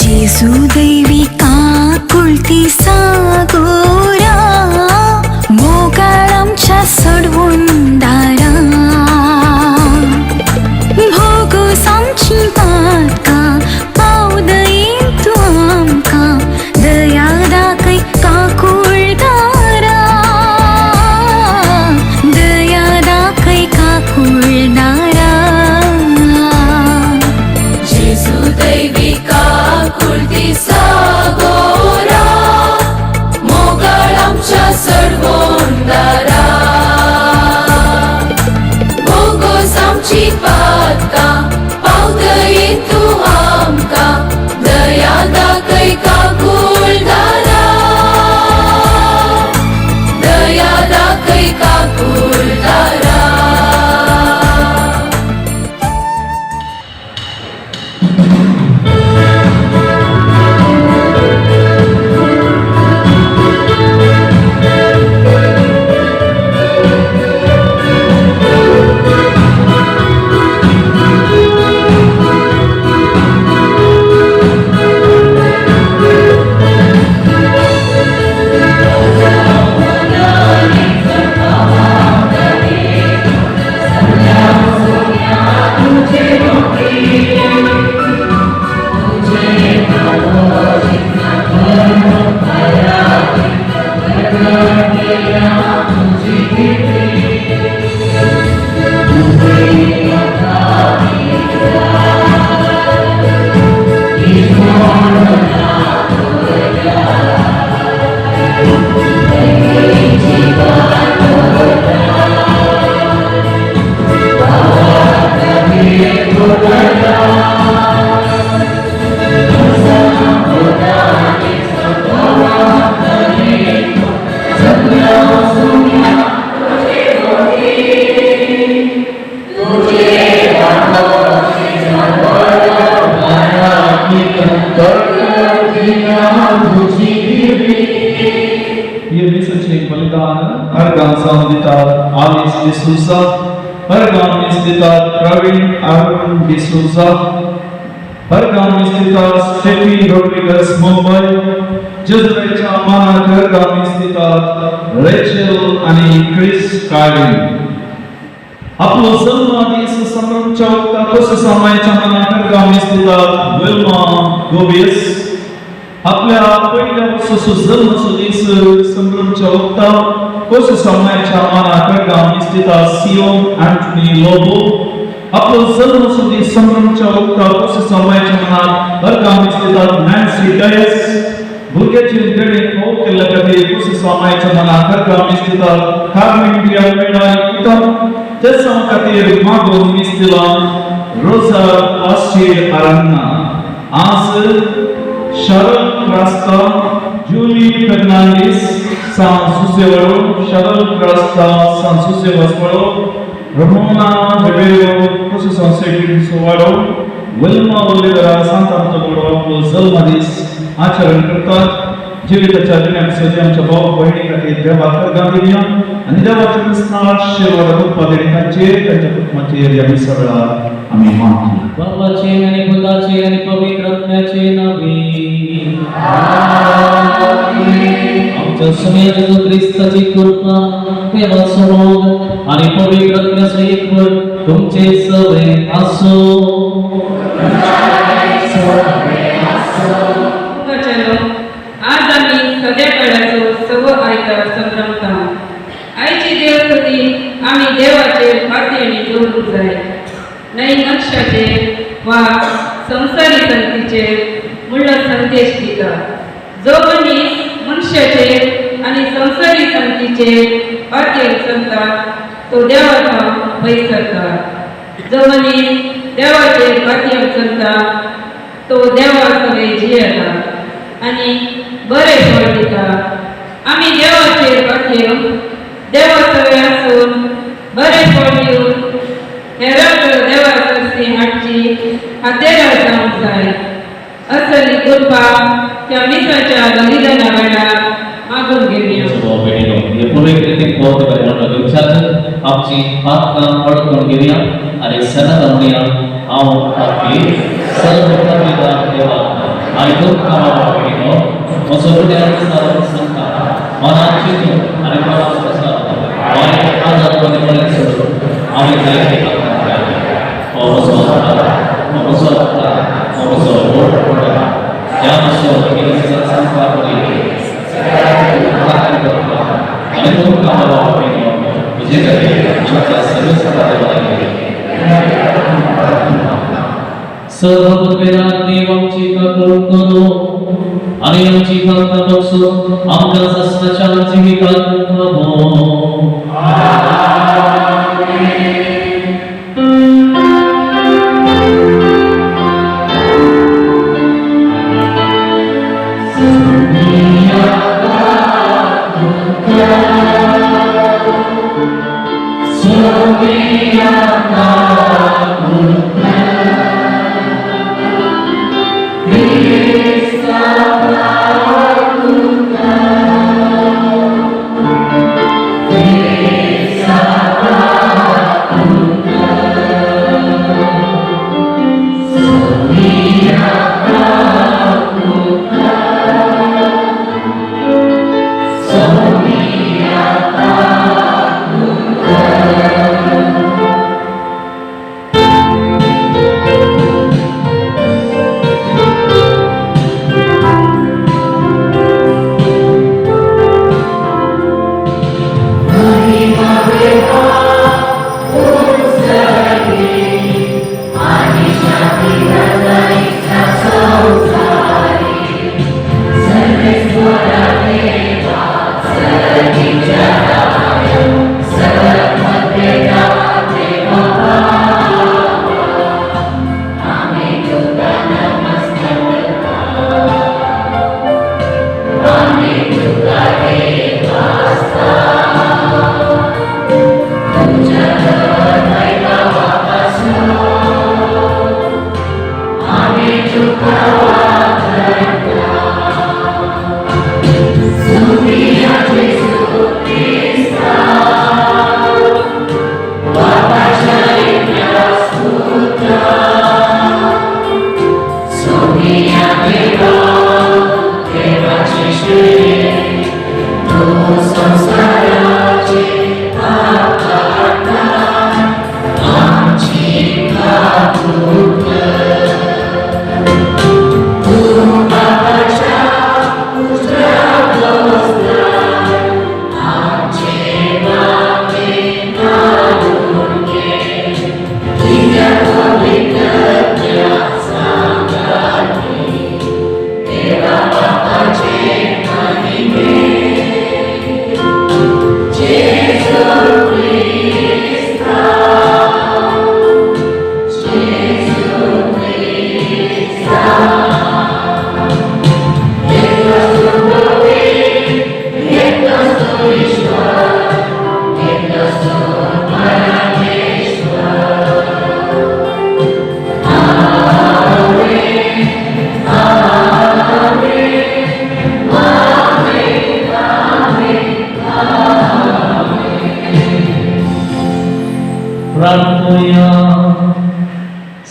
जेजू दैविका कुळती सागोरा मोगाळ आमच्या सोडवून दारा भोगोस आमची पातका पाव दयेन तू आमका दया दाखय काकुळ दारा दया दाखय काकुळ दारा जेजू दैविका कुळती सागोरा मोगाळ आमच्या सोडवून दारा भोगोस आमची पातका पाव दयेन तू आमका दया दाखय काकुळ दारा दया दाखय काकुळ दारा Ia mensagem validada, Arganzão ditado Alice de Souza, Argamis ditado Pravin Arun de Souza, Argamis ditado Steffi Rodriguez Mumbai, Jezrecha Manak Argamis ditado Rachel आणि Chris Carlin. आपलो जन्म दिस संभ्रमच्या वक्ता कस समायच्या मनात Argamis ditado Wilma Gobies. आपल्या पहिल्या वर्षाचो जन्म दीस संभ्रमच्या वक्ता कस समायच्या मनात Argamis ditado Sion Anthony Lobo. आपलो जन्म दीस संभ्रमच्या वक्ता कस समायच्या मनात Argamis ditado Nancy Dias. भुरग्याची गणे हो केला कधी कस समायच्या मनात Argamis ditado Carmen Dialmeida किताब त्याचा खातीर मागून मिस्तिला रोजा आशीर आरांना आज शरद रास्ता Jully Fernandes San Susevalo Shadal Rasta San Susevalo Ramona Rivero Procession Secretary Sovalo Wilma Olivera Santa Antagoro Zalmadis आचरण करतात जीविताच्या दिनांसाठी आमच्या भाऊ बहिणींसाठी देवा गांधीनिया आणि देवाच्या स्नान शेवाला उत्पादनांचे त्यांच्या कुटुंबाचे आम्ही सगळा आम्ही मानतो बाबाचे आणि पुत्राचे आणि पवित्र आत्म्याचे नावे आमच्या सगळ्या येशू ख्रिस्ताची कृपा देवा सरोग आणि पवित्र आत्म्याचे एकवट तुमचे सगळे असो आज आम्ही सगळ्या काळाचो सव आयतार संभ्रमता आयची देवस्तुती आम्ही देवाचे पातळी जोडूंक जाय नाही मनशाचे वा संसारी संतीचे म्हणून संदेश दिता जो मनीस मनशाचे आणि संसारी संतीचे पातळी चलता तो देवाचा भय करता जो मनीस देवाचे पातळी चलता तो देवा सगळे जियेता आणि बरे फळ दिता आम्ही देवाचे पातळी देवा सगळे आसून बरे फळ दिवन हेराक देवा सरसी हाडची हातेरा जावंक जाय असली कृपा त्या मिसाच्या बलिदाना वेळार मागून घेवया ये पवित्र बहुत बरें दिवसात आमची आत्मा पडकून घेवया आणि सणाला म्हणया हांव आपली सर्व पिता देवा आणि दुःख कामाला मसोरड्यात सर्व संता मनाची आणि मनात कसा वाईट आजारपणे पडले सोडून आम्ही जायचे सर्व वेदांनी आमची कबूल करो आणि आमची प्रार्थना बक्षो आमच्या सस्नाच्या जीवितात प्रभो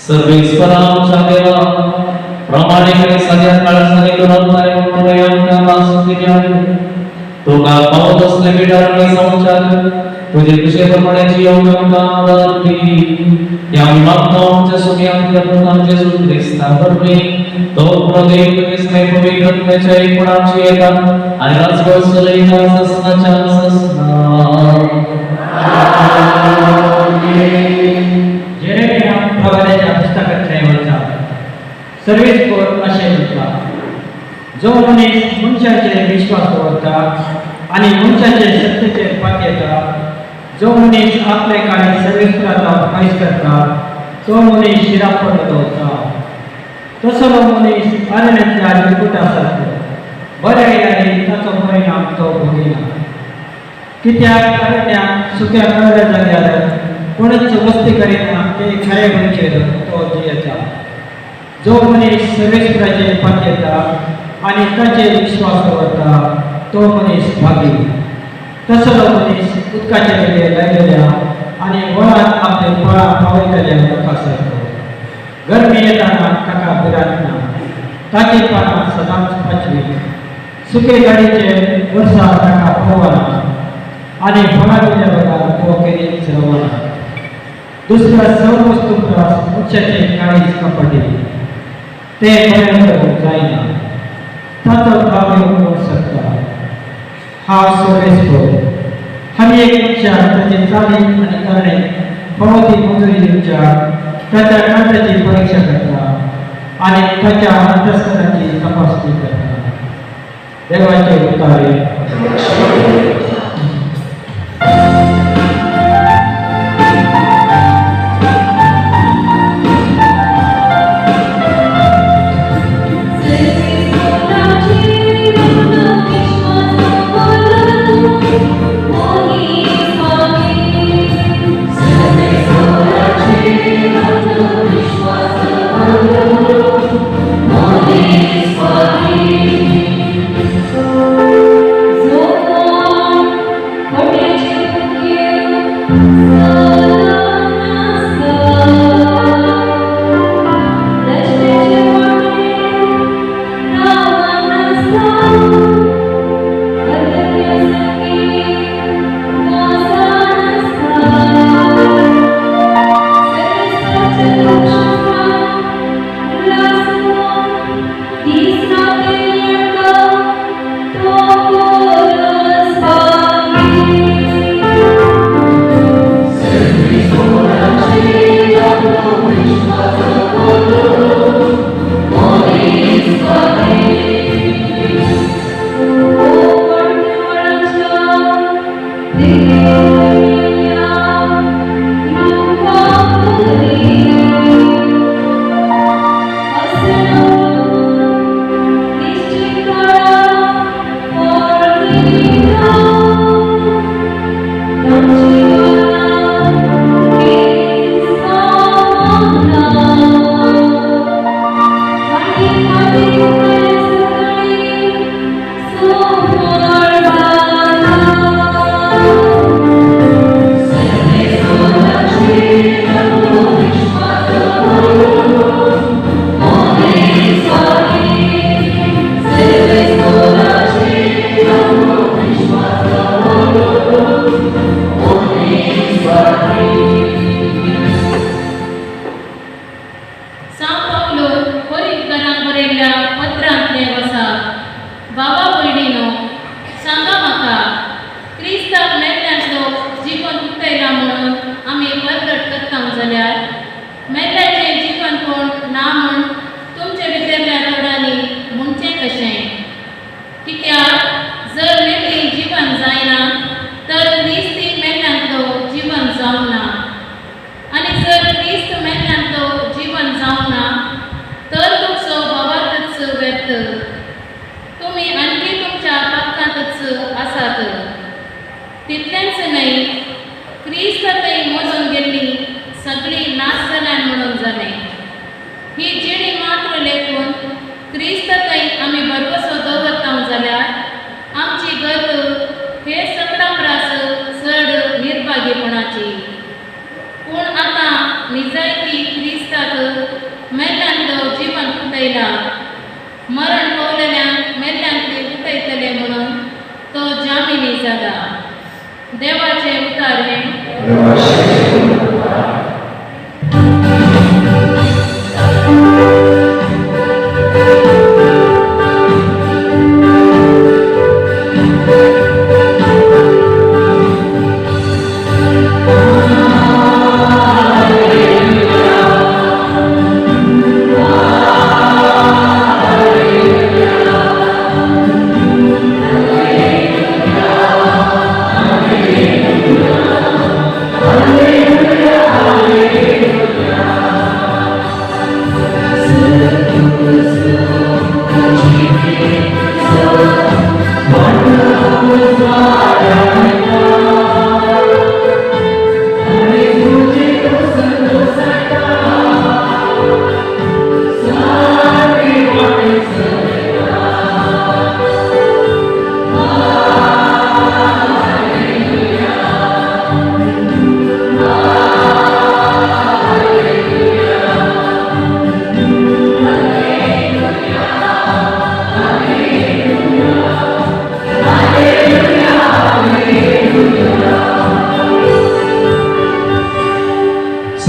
सर्वेश्वरांच्या देवा प्रामाणिकपणे सगळ्या काळासाठी दुरावणारे मंत्र्यांच्या वासुदेव आहे तो का पावत असले बिडारणे संचार तुझे विषयप्रमाणेची योग्यता या मागतांच्या सुमियांच्या पुत्रांचे सुख्रिस्ता करणे तो प्रदेव विस्मय पवित्रतेच्या एकूणाची एका आणि राजवंशलेखा ससनाच्या ससना प्रवादाच्या पुस्तकाच्या सर्वेच कोर असे म्हटला जो मनीस मनशाचे विश्वास दवरता आणि मनशाचे सत्तेचे पातयता जो मनीस आपले काळी सर्वेश्वराचा फायस करता तो मनीस शिरापड दवरता तसलो मनीस आरण्यातल्या लिकुटासारको बऱ्या येयारी ताचो परिणाम तो भोगिना कित्याक आरण्यात सुक्या कळल्या जाग्यार कोणच वस्ती करीना ते खरे मनशेर तो जियेता जो मनीस सर्वेश्वराचे पातयता आणि ताचे विश्वास दवरता तो मनीस भागी तसलो मनीस उदकाचे वेळे लायलेल्या आणि वळात आपले फळां पावयतल्या लोकांसारको गरमी येताना ताका भिरांत ना ताचे पानां सदांच पाचवी सुके गाडीचे वर्सा ताका पळोवना आनी फळां दिल्या बरोबर तो केरीच रवना दुसऱ्या सर्व वस्तू प्रास मुख्याचे काळीज कपडे ते पर्यंत जायना ताचो ताबे कोण शकता हांव सर्वेस्पर आनी एक मनशाक ताचे चाली आनी करणे फळोती मंजुरी दिवच्या ताच्या कांताची परीक्षा करता आनी ताच्या अंतस्करणाची तपासणी करता देवाचे उतारे तितलेंच न्हय क्रिस्त थंय मोजून गेल्ली सगळी नास जाल्यान म्हणून जालें ही जिणी मात्र लेखून क्रिस्त थंय आमी बरवसो दवरता जाल्यार आमची गत हे सगळ्या प्रास चड निर्भागीपणाची पूण आतां निजायती क्रिस्ताक मेल्ल्यांतलो जिवन उठयला मरण पावलेल्यांक मेल्ल्यांतली उठयतले म्हणून तो जामिनी जाला देवाचे उतार Hallelujah.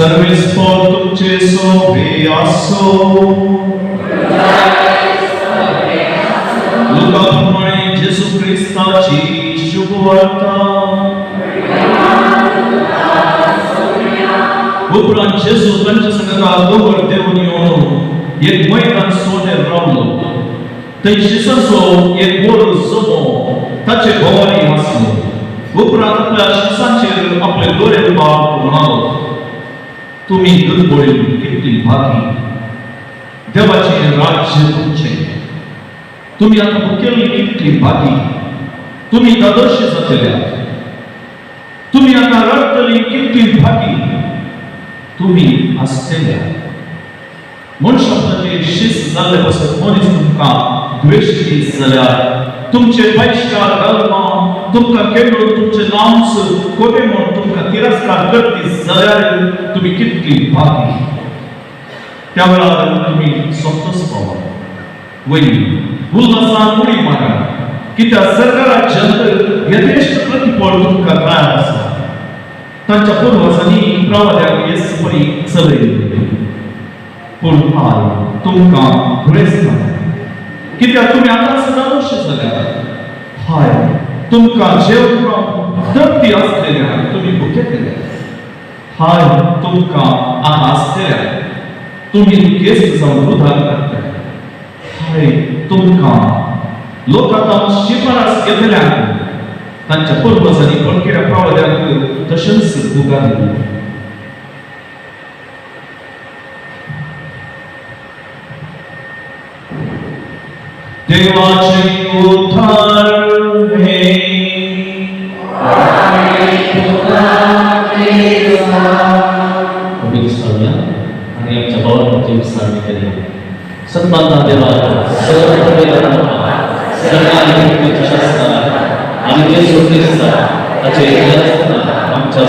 सर्वेस्पर तुमचे सोबे असो. लोकांप्रमाणे जेसू ख्रिस्ताची शुभवार्ता. उपरांत जेसू तांच्या संगता दोगर देऊन येवन एक मैदान सोडेर रावलो. थंय शिसाचो एक बोर जमो ताचे भोंवरी आसलो. उपरांत आपल्या शिसाचेर आपले दोरे पाप म्हणालो, तुम्ही दुर्बळी कितली भागी, देवाचे राज्य तुमचे. तुम्ही आता मुखेली कितली भागी, तुम्ही दादोशी जातल्यात. तुम्ही आता रडतली कितली भागी, तुम्ही हसतल्या. मनशाचे शिस्त जाल्ले पासून मनीस तुमकां द्वेषी जाल्यार, तुमचे बहिष्कार घालून तुमकां केडून तुमचे नांव कोटे म्हूण तुमकां तिरस्कार करती जाल्यार तुम्ही कितली भागी. त्या वेळार तुम्ही सोंतच पावा. वयली उल्हासान उडी मारा, कित्याक सरकाराचे यथेश्ट प्रतिफळ तुमकां तयार आसा. तांच्या पुर्वजांनी प्रवाद्याक येस परी चलयली, पूण आय तुमकां दुरेस्त कित्याक तुम्ही आता सदांश जाल्यात. हाय तुमकां जेवण तृप्ती आसलेल्या तुम्ही भुकेतले. हाय तुमकां आता आसलेल्या तुम्ही केस जावन उधार करता. हाय तुमकां लोकांत शिफारस केलेल्या तांच्या पुर्वजांनी पळकिऱ्या प्रवाद्याक तशेंच बुगां दिली. देवाचे उद्धार हे आणि आमच्या भावांची विचारणी केली. सन्मानना देवा आणि जे सोडले त्याचे आमच्या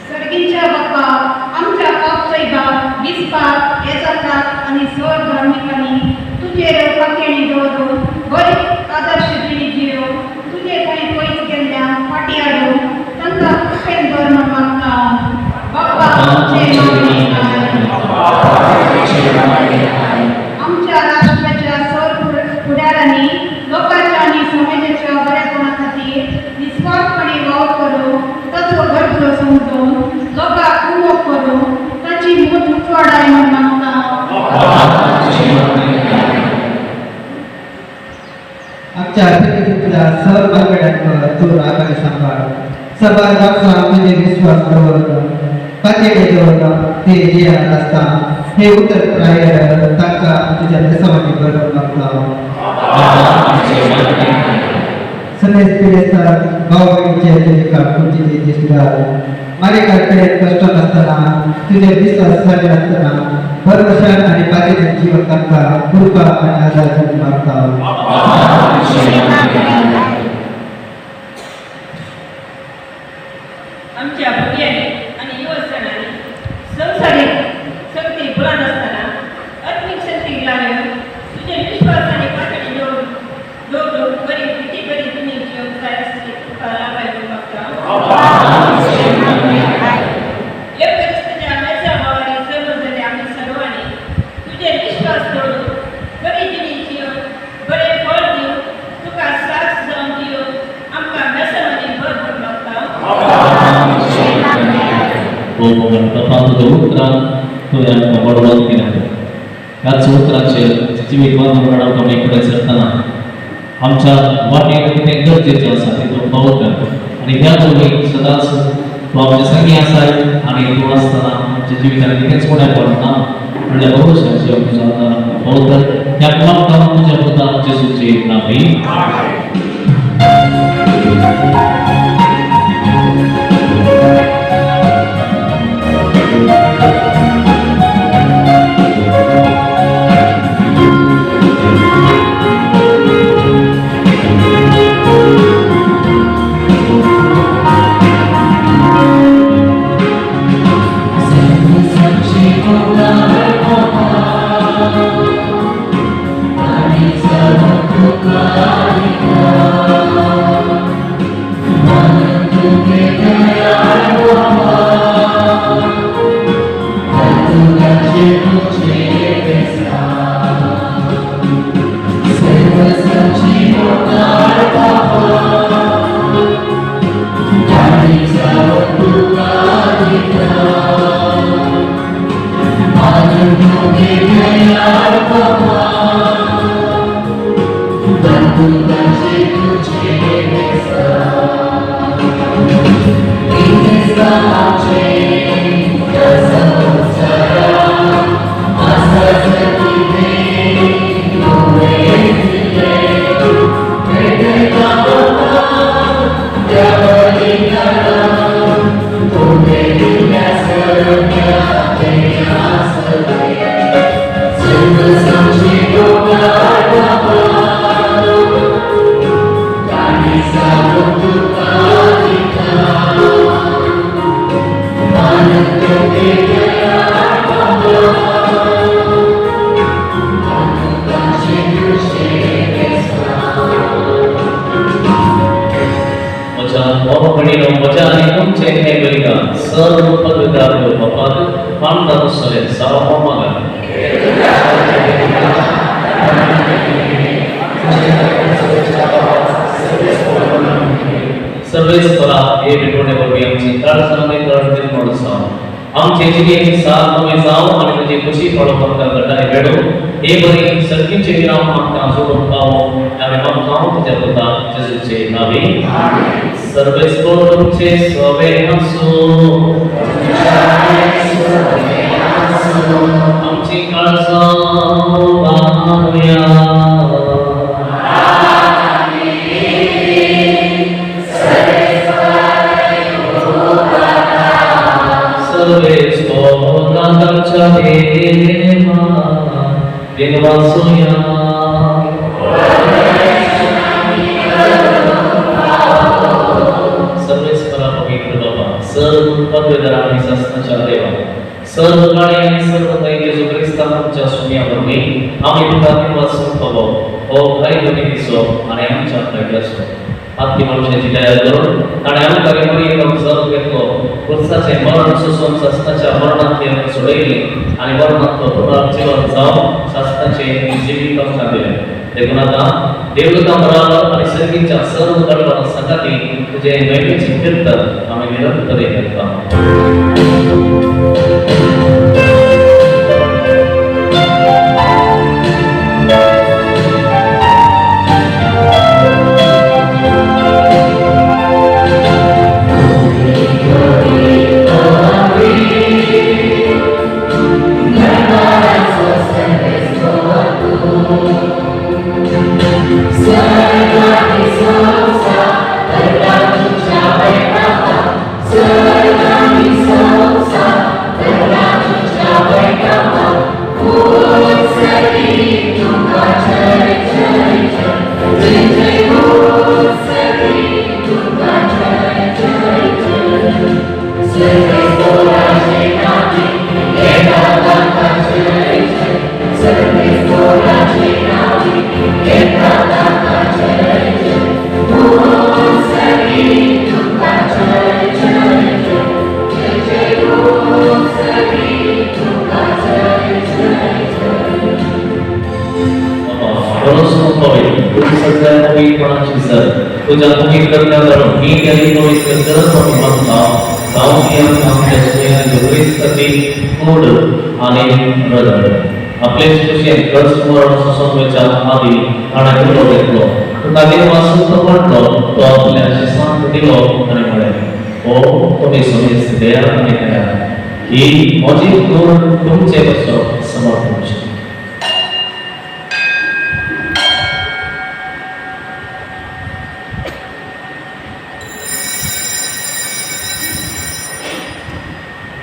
सर्गीच्या बाप्पा आमच्या पापचैदा विस्पार येतात आणि स्वर धार्मिकांनी तुझे फाकेणी दवरून गरीब आदर्श दिली जियो तुझे काही पयस गेल्ल्या फाटी हाडून तांकां कुपेन धर्म मागता. बाप्पा आमचे आमच्या राष्ट्राच्या सर फुडाऱ्यांनी लोकांच्या आणि समाजाच्या बरेपणा खातीर निस्वार्थपणे वावर करून ताचो गरजो समजून लोकांक उमो करून ताची मूठ उजवाडाय म्हूण मागता. आमच्या पितृत्वाच्या सर्व बांगड्यांवर तूं आघाडी सांभाळ. सभा राखला म्हणजे विश्वास दवरता, पातेडे दवरता ते जियात आसता. हे उत्तर प्रायर तांकां तुज्या देसावांनी बरोवन मागता. सगळेच पिडेस्तार भाव भयणीचे तुजे काळजी दिसतात. मारे कडेन कष्ट नासतना तुजे विश्वास सारे आसतना भरवशान आणि पातेडे जीवन तांकां कृपा आणि आदार दिवंक मागता. आमच्या भुरग्यांनी आणि युवसनांनी संवसारीक शक्ती बुलंद असताना आत्मिक शक्ती लागून तुझे विश्वास आणि पातळी लोक गरीब किती गरीब तुम्ही व्यवसाय असते तुका लाभायला मागता. या परिस्थितीच्या माझ्या भावाने सर्वजणे आम्ही सर्वांनी तुझे विश्वास करून गरीबीने जीवन बरे फळ देऊ तुका साथ जाऊन दियो आमका व्यसनाने भर भर मागता. आमच्या वाटेक कितें गरजेचें आसा तेतून पावत आनी ह्या जोडीक सदांच तूं आमचे संगी आसाय आनी तूं आसतना आमच्या जिवितांत कितेंच कोणाक पडना म्हणल्यार भरोशाची आमच्या पावत ह्या मागता तुज्या पुता जेजूचे नांवान.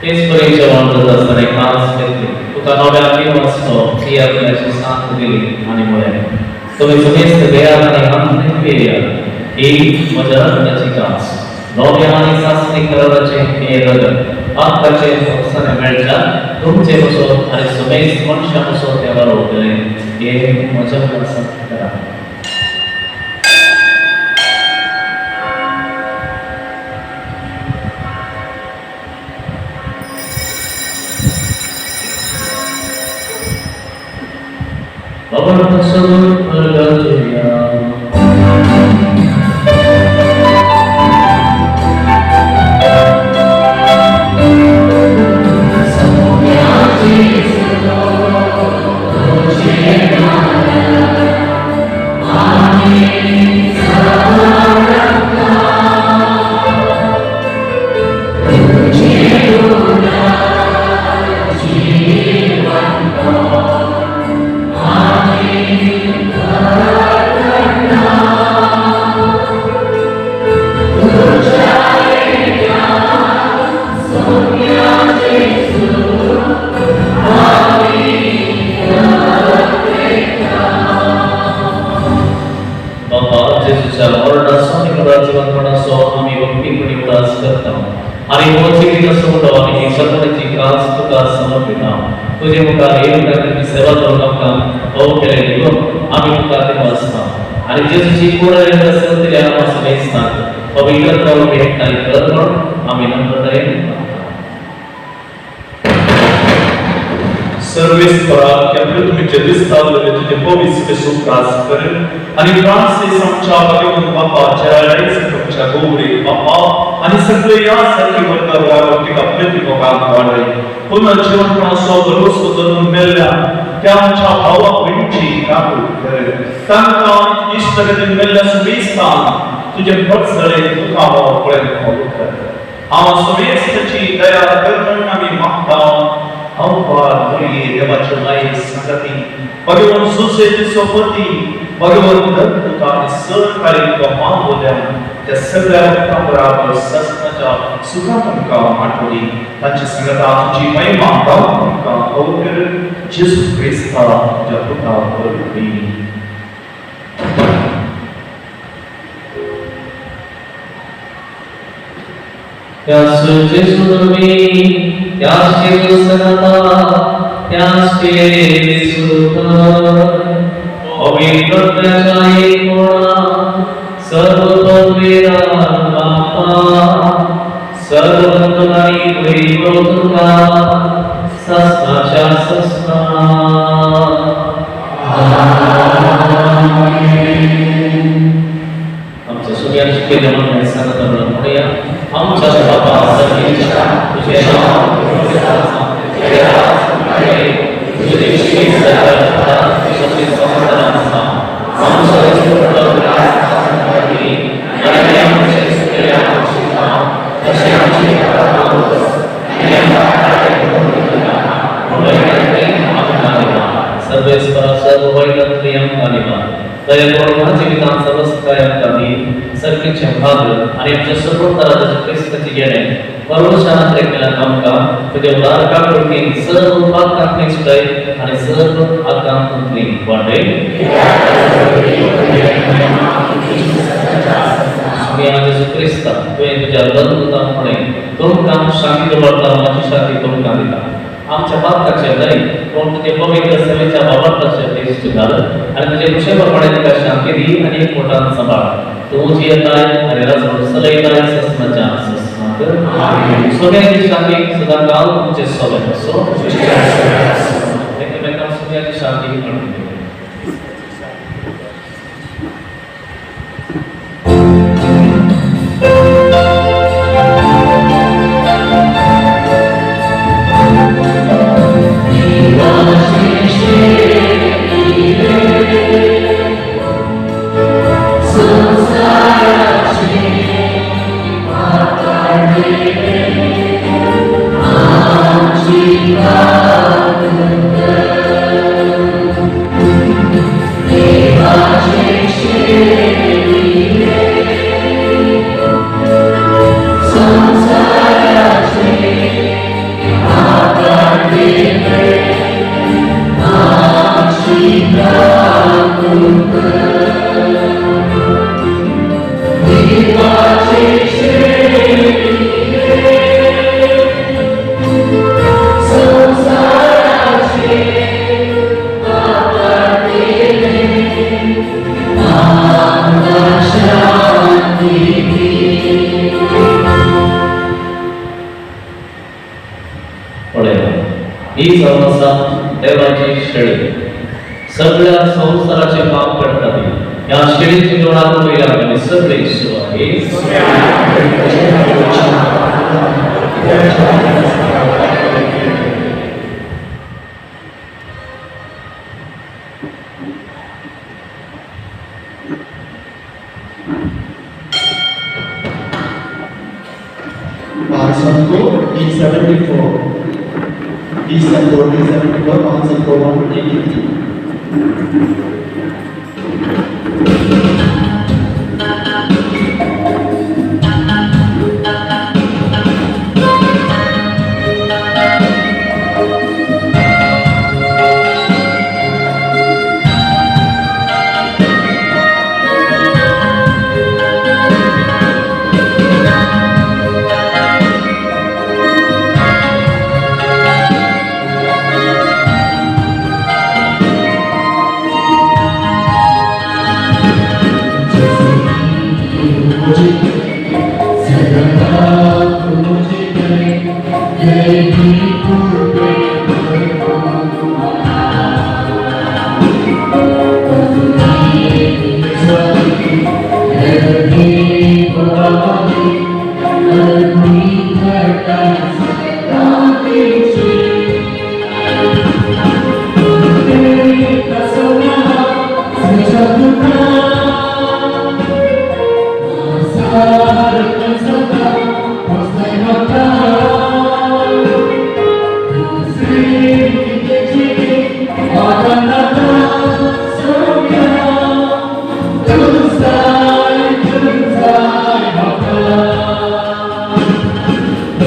तेच परीक्षा वाटत असताना एक माणूस घेतली तुका नव्या वाचतो ती आपल्याची साथ दिली आणि म्हणे तुम्ही समेस्त गया आणि हम पेया ही माझ्या रत्नाची कास नव्या आणि सासनी करण्याचे हे रगत आत्ताचे संस्थाने मिळच्या तुमचे बसो आणि समेस्त मनुष्य बसो त्यावर होतले हे माझ्या मनात करा Bapak tersebut bergajaya आणि मोचीचा समुदाय आणि सर्वांची कास तुका समर्पिता तुझे मुखार येऊन करण्याची सेवा करू नका हो केले दिलो आम्ही तुका ते वाचता आणि जेसूची पूर्ण असेल तरी आम्हाला समेस्तात पवित्र करून भेट आणि करत म्हणून आम्ही नम्रतेने सर्विस परात या पृथ्वीचे विस्तारलेले तुझे पवित्र सुखास कर आणि फ्रान्सिस आमच्या भगवंत बापाच्या तुमच्या गौरी बापा आणि सगळे यासाठी वर्गावर वाढवते प्रतिभोगात वाढले पुनर्जीवनपणासह भरोसा धरून मेल्या त्या आमच्या भावा बहिणीची काकू कर त्यांना इष्टगती मेल्या सुमेस्तान तुझे पडसळे दुखावा पर्यंत कर आम्हा सुमेस्ताची दया करून आम्ही मागता अवपार मुली देवाची माई संगती भगवान सुसेची सोबती भगवान दत्तता आणि सहकारी मान होत्या त्या सगळ्या भक्तांबरोबर ससनाच्या सुखांका आठवली त्यांची संगता तुझी महिमा गाऊनका अवकर जेसू ख्रिस्ता तुझ्या पुत्रावर होईल त्यास जेसू तुम्ही त्याचे संगता त्याचे सुख पवित्रत्वाच्या एकूणा सर्वतोमेरा बापा सर्वतोकारी वैभवतुका सस्ताच्या सस्ता आमच्या सगळ्यांची केले म्हणून सांगता म्हणूया आमच्या बापा सर्वेच्या तुझे नाव सर्वेश्वर सर्ववैलत्रियं कालिमा दयापूर्ण जीवितां सर्वस्कायं कमी सर्वेचे भाग आणि आमच्या सर्व तराच्या ख्रिस्ताची येणे परमेश्वराने केला आमका तुझे उदारका कृती सर्व पाप कापणे स्टय आणि सर्व आकांतुनी वाढे मी आज ख्रिस्ता तुझ्या बंधुतामुळे तुमका शांती दवरता माझी शांती तुमका दिला आमच्या बापाचे नाही पण तुझे पवित्र सेवेच्या बाबाचे टेस्ट झालं आणि तुझे कुशलपणे तुला शांती दी आणि एक मोठा सांभाळ तू जी येताय आणि राजवड सलईताय ससनाच्या ससनात सोन्याची शांती सदा काल तुमचे सोबत असो एकमेकांना सोन्याची शांती आणून दे ही समस्या देवाची शेळी सगळ्या संसाराचे पाप करतात या शेळीची तोंडात पहिला आणि सगळे सुरू आहे Santo D74. D74, Santo 183.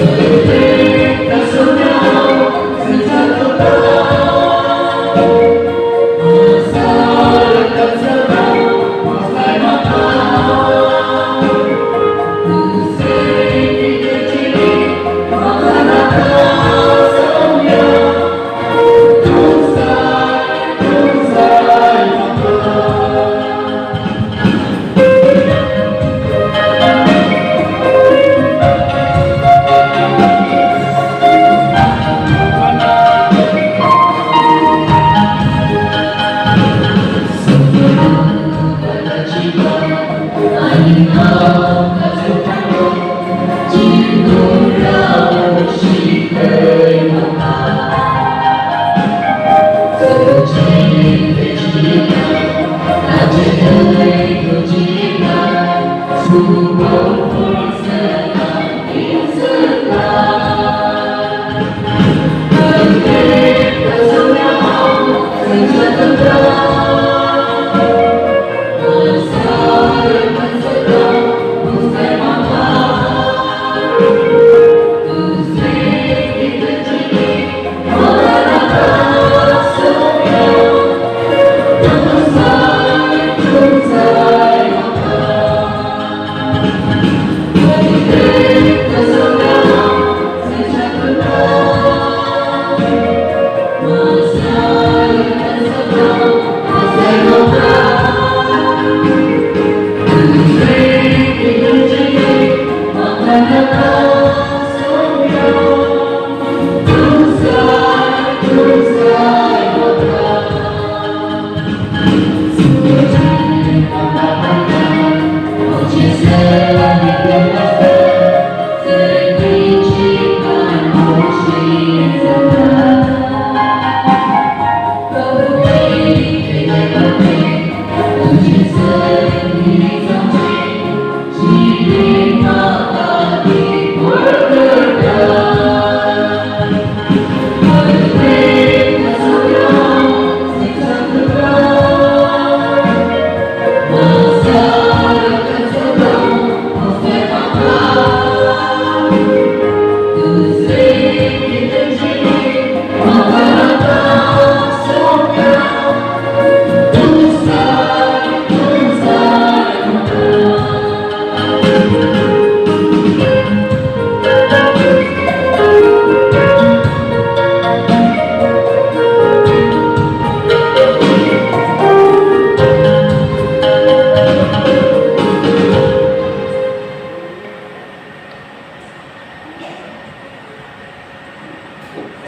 Thank you.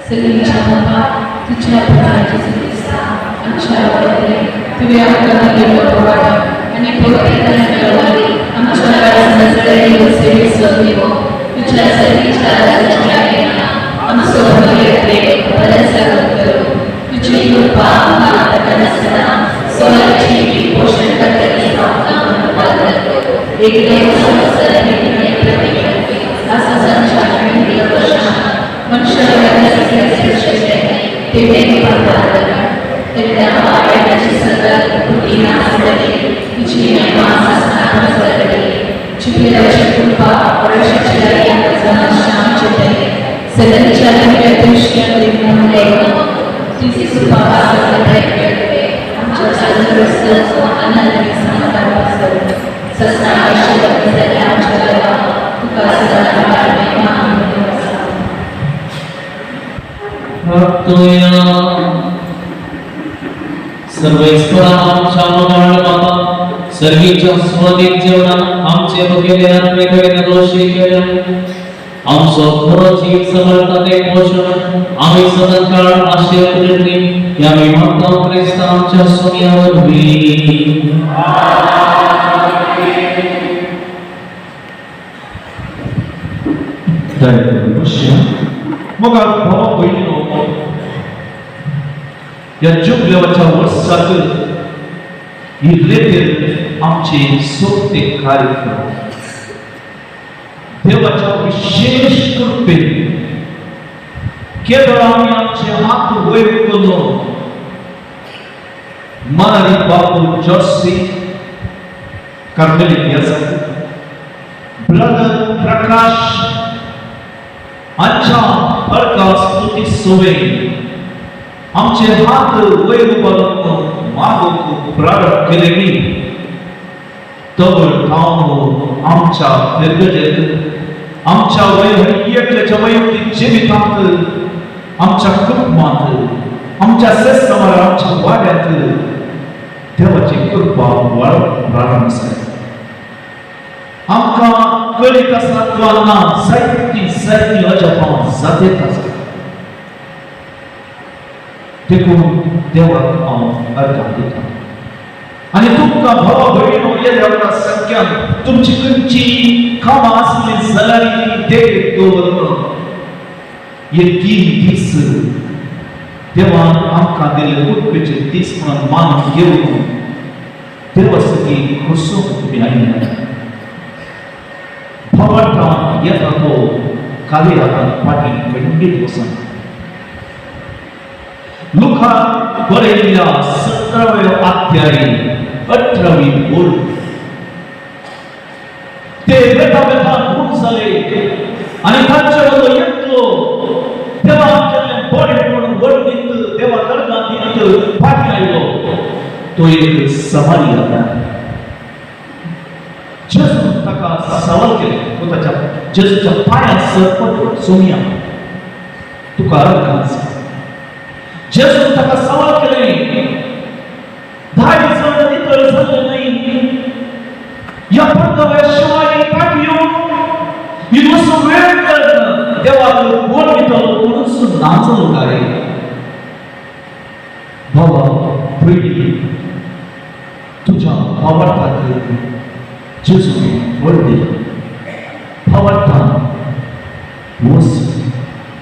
सगळीच्या बाबा तुझ्या पुत्राची ख्रिस्ता आमच्यावरती तुझ्या अंगाने वाढा आणि पवित्रपणाने आमच्या घरात सेवे सोडविवो तुझ्या सगळीच्या राजाच्या आमच्यावरती परसागत करू तुझी कृपा आम्हाला सदा सोलाची पोषण करते एक देव सर्वसर्व असा संचार मनुष्याला ते सर्वेश्वरा आमच्या मनोहर बाबा सर्वीच्या स्वादिक जेवणात आमचे भगिले अर्पण करीत दोषी केले आमचो खरो जीव समर्थते पोषण आम्ही सदाकाळ आशय करीत या विमानता ख्रिस्त आमच्या सोन्यावर होईल मग भावा बहिणीनो या जुगलेवाच्या वर्षात रिलेटेड आमचे सोपे कार्यक्रम देवाच्या विशेष कृपेने केवळ आम्ही आमचे हात वैर करू मनाली बापू जॉसी कार्मेलिक यासाठी ब्रदर प्रकाश आमच्या फळका स्तुती सोवे आमचे हात वैर करून मागोक प्रारंभ केले मी तवळ थांबून आमच्या निर्गजेत आमच्या वैयक्तिक वैयक्तिक जीवितात आमच्या कुटुंबात आमच्या सत्समार आमच्या वाड्यात देवाची कृपा वाढत प्रारंभ आमका कळीत असताना साहित्य अजपान जातेत असतात देखून देवाक हांव अर्घ दिता आणि तुमकां भावा भयणो येद्या संख्यान तुमची खंयची कामां आसली जाल्यार ती दवरून हे 3 दीस देवान आमकां दिल्ले उत्पेचे दीस म्हणून मान घेवन देवासकी खुसून तुमी आयिल्ले भावार्थान येता तो काली हातान फाटी खंडीत वचून लुका बरयल्ल्या 17व्या अध्यायी 18वी ओळ ते बेटा बेटा खूप झाले आणि तांच्यावर येतलो तेव्हा आमच्यातले बरे म्हणून वर्णित देवा कर्णातीत फाटी आयलो तो एक समारी होता जेजू ताका सवाल केले तो त्याच्या जेजूच्या पायात सरपट सोनिया तुका अर्थ जेजू ताका सवाल केले 10 दिवसांनी तिथं झालं नाही या परदेशिवाई पाठीयो इनुसो वेळ करणं देवाला कोण मिळतो म्हणून नाचलो काय बाबा प्रिय तुझ्या भावार्थात जेजूने वर दिलं भावार्थात वस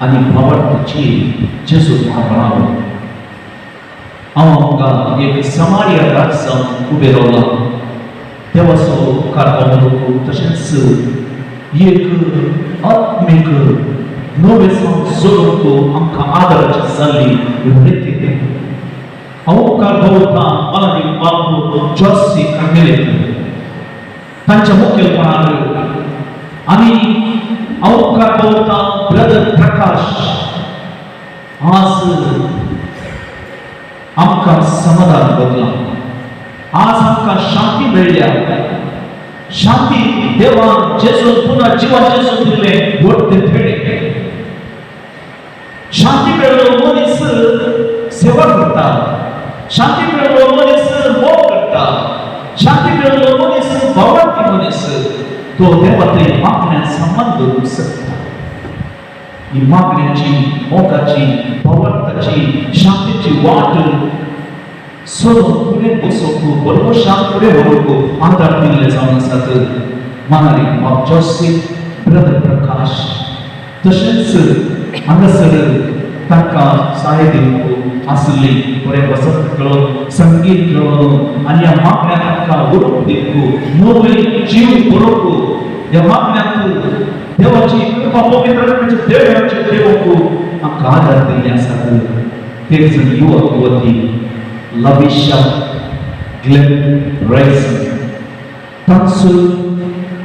आणि भावार्थाची जेजू भावनावं आमकां एक समारिया राजसान उबे रावला देवाचो कारभार तशेंच एक आत्मीक नवेसांव जोडूंक आमकां आदाराची जाल्ली रिती हांव कारभार मनाली बापू जॉसी कार्मेलिक तांच्या मुखेलपणान आनी हांव कारभार ब्रदर प्रकाश आज आमकां समाधान बदला आज आमकां शांती मेळ्ळ्या शांती देवान जेजू पुन्हा जिवान जेजू दिले व्हडले फेडे शांती मेळ्ळो मनीस सेवा करता शांती मेळ्ळो मनीस मोग करता शांती मेळ्ळो मनीस भावार्थी मनीस तो देवाचे मागण्यात संबंध करूंक शकता ही मागण्याची मोगाची भवंताची शांतीची वाट सोडून पुढे बसोकू बरोबर शांत पुढे वळोकू आधार दिल्ले जावन आसात मानारी बाब जोसेफ ब्रदर प्रकाश तशेंच हांगासर तांकां सहाय्य दिवंक आसली बरें वसंत कळोन संगीत कळोन आनी ह्या मागण्यांक तांकां उर्ब दिवंक नवे जीव बरोवंक ह्या मागण्यांक देवाची कृपा पवित्रतेचे देवाचे देवंक आमकां आदार दिल्ले आसात ते जण युवक युवती लविशा ग्लेन रायसन तांचो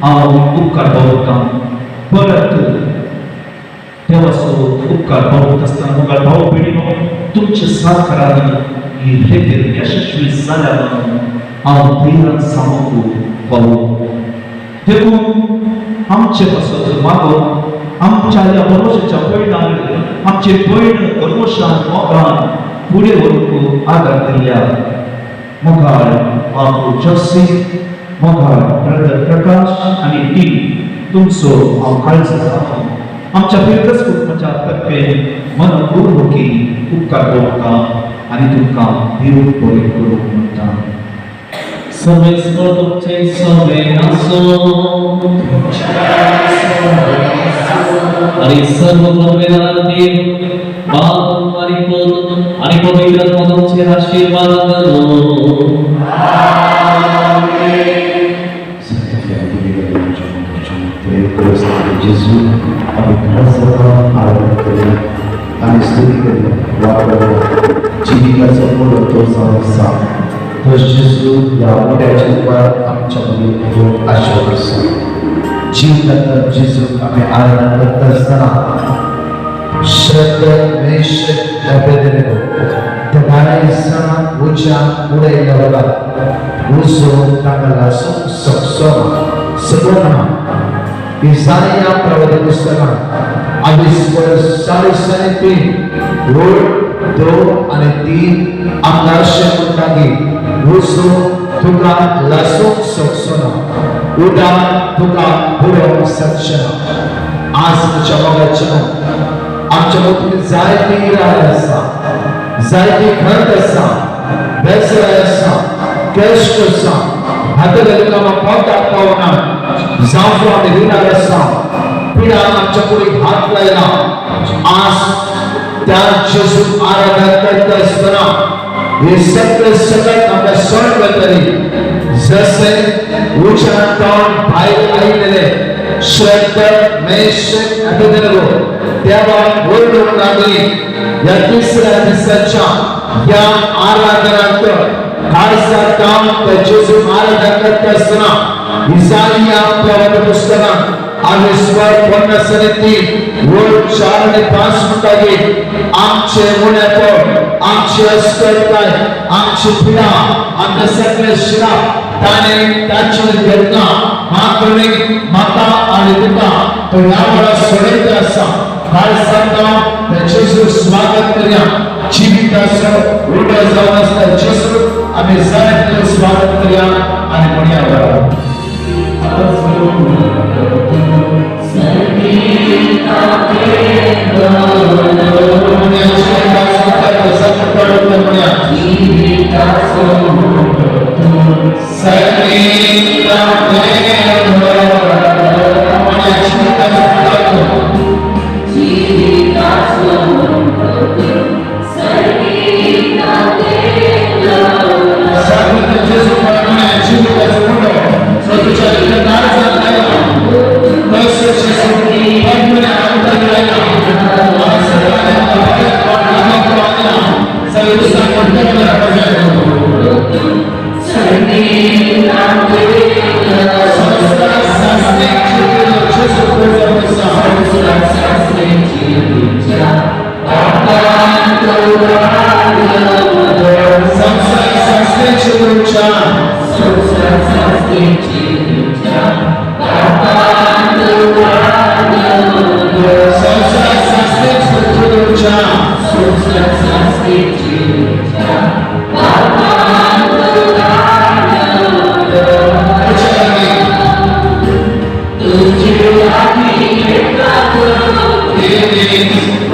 हांव उपकार भावतां परत देवाचो उपकार भावत आसतना मुखार भाव पिढीनो तुमचे सहकारान ही रेतीर यशस्वी जाल्या म्हणून हांव धीरान सांगूंक पावूं देखून आमचे पासत मागोन आमच्या ह्या भरोशाच्या पैडार आमचे पैड भरोशान मोगान पुढे व्हरूंक आदार दिल्ल्या मोगाळ बाब जोसेफ मोगाळ ब्रदर प्रकाश आनी टीम तुमचो हांव काळजी घेतां आमच्या फिरकस कुटुंबाच्या तर्फे मनपूर्वकी उपकार करता आनी तुमकां देव बरें करूं म्हणटा सर्वेस्वर तुमचे सवे आसो आणि सर्व परमेश्वर देव बाप आणि पुत्र आणि पवित्र आत्मा तुमचे आशीर्वाद करो Jésus, avec grâce à la स्तुति जीविका संपूर्ण तो सांगसा तो Jésus या मोठ्याच्या वर आमच्या मुलीवर आशीर्वाद जीवनात Jésus आम्ही आराधना करत असताना श्रद्धा मेष अभेदनेको त्या गाण्याचा उच्चा पुढे लावला उजो तांगला सक्सो सबोना इसाया प्रवचन पुस्तक 23 रोड 2 आणि 3 आकाश मुतागी उजो तुका लासो सक्सोना उडा तुका पुरो सक्षना आज चमगाचनो आमच्या मुखात जायती राह आसा जायती खंत आसा बेसर आसा कष्ट आसा हातगल कामा पावता पावना जावं आमी विणार आसा पिडा आमच्या पुढे हात लायला आज त्या जेजू आराधना करत असताना हे सगळे आमकां सण करतली जसे उच्चारण भायर आयिल्ले श्रद्धा मेष अभिनव देवा वळून आमी या तिसऱ्या दिसाच्या या आराधनांत खासा काम त्या जेजू आराधना करत असताना इसाया प्रवचन पुस्तकात आम्ही स्वर 53 रोड 4 आणि 5 म्हणतागे आमचे मुण्यापण आमचे अस्करताय आमची पिडा आमचे सगळे शिरा ताने ताची वेदना माकडे माता आणि पिता तो यावर सोडत असा काय सांगता त्याचे स्वागत करूया जीविताचं उलट जाऊन असता जेसू आम्ही जायचं स्वागत करूया आणि म्हणूया Yeah. Yesus,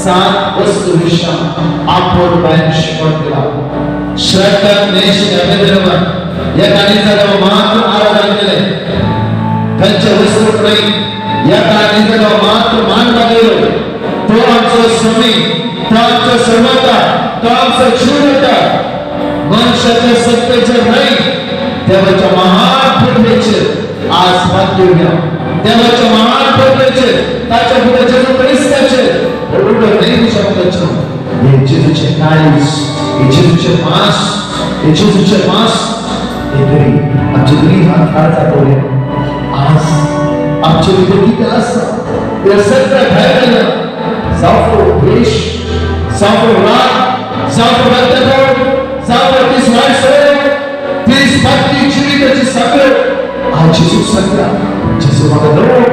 सात वस्तू विषय आपण बाहेर शिकवला श्रद्धा देश अभिधर्म या काळीचा मात्र आराधना केले त्यांच्या वस्तू नाही या काळीचा मात्र मानला गेलो तो आमचा स्वामी तो आमचा सर्वता तो आमचा जीव होता मनुष्याच्या सत्तेचे नाही देवाच्या महान कृपेचे आज पाहतो घ्या देवाच्या महान कृपेचे त्याच्या पुढे जेव्हा ख्रिस्ताचे ओढ नाही शकतो हे जेजूचे काळीज हे जेजूचे मास हे जेजूचे मास हे घरी आमच्या घरी हा काळचा डोळे आज आमच्या विद्यार्थी असतात या सगळ्या बाहेर जाफो द्वेष जाफो राग जाफो रक्तपात जाफो तीस भक्ती जीविताची सगळं आज जेजू सगळा जेजू मला नवं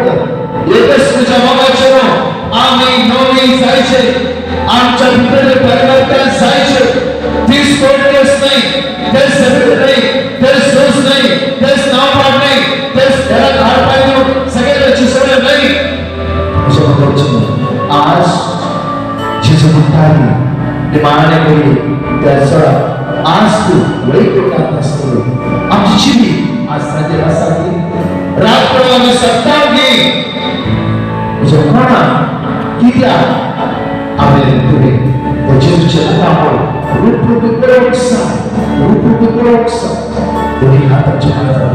एकच तुझ्या मामाचे नाव आम्ही नववी जायचे आमच्या भीतर परिवर्तन जायचे तीस कोणतेच नाही ते सगळे नाही ते सोच नाही तेच नाव पाड नाही तेच घरात हार पाहिजे सगळ्याची सवय नाही आज जेजू म्हणताय ते मानाने बोलले त्याचा आज तू वैकुंठात असतो आमची चिवी आज सध्या असावी रात्र आम्ही सप्ताह घे जोखणा किती आम्ही तुले जेजूचे नाव रूप दोन्ही हाताच्या हातात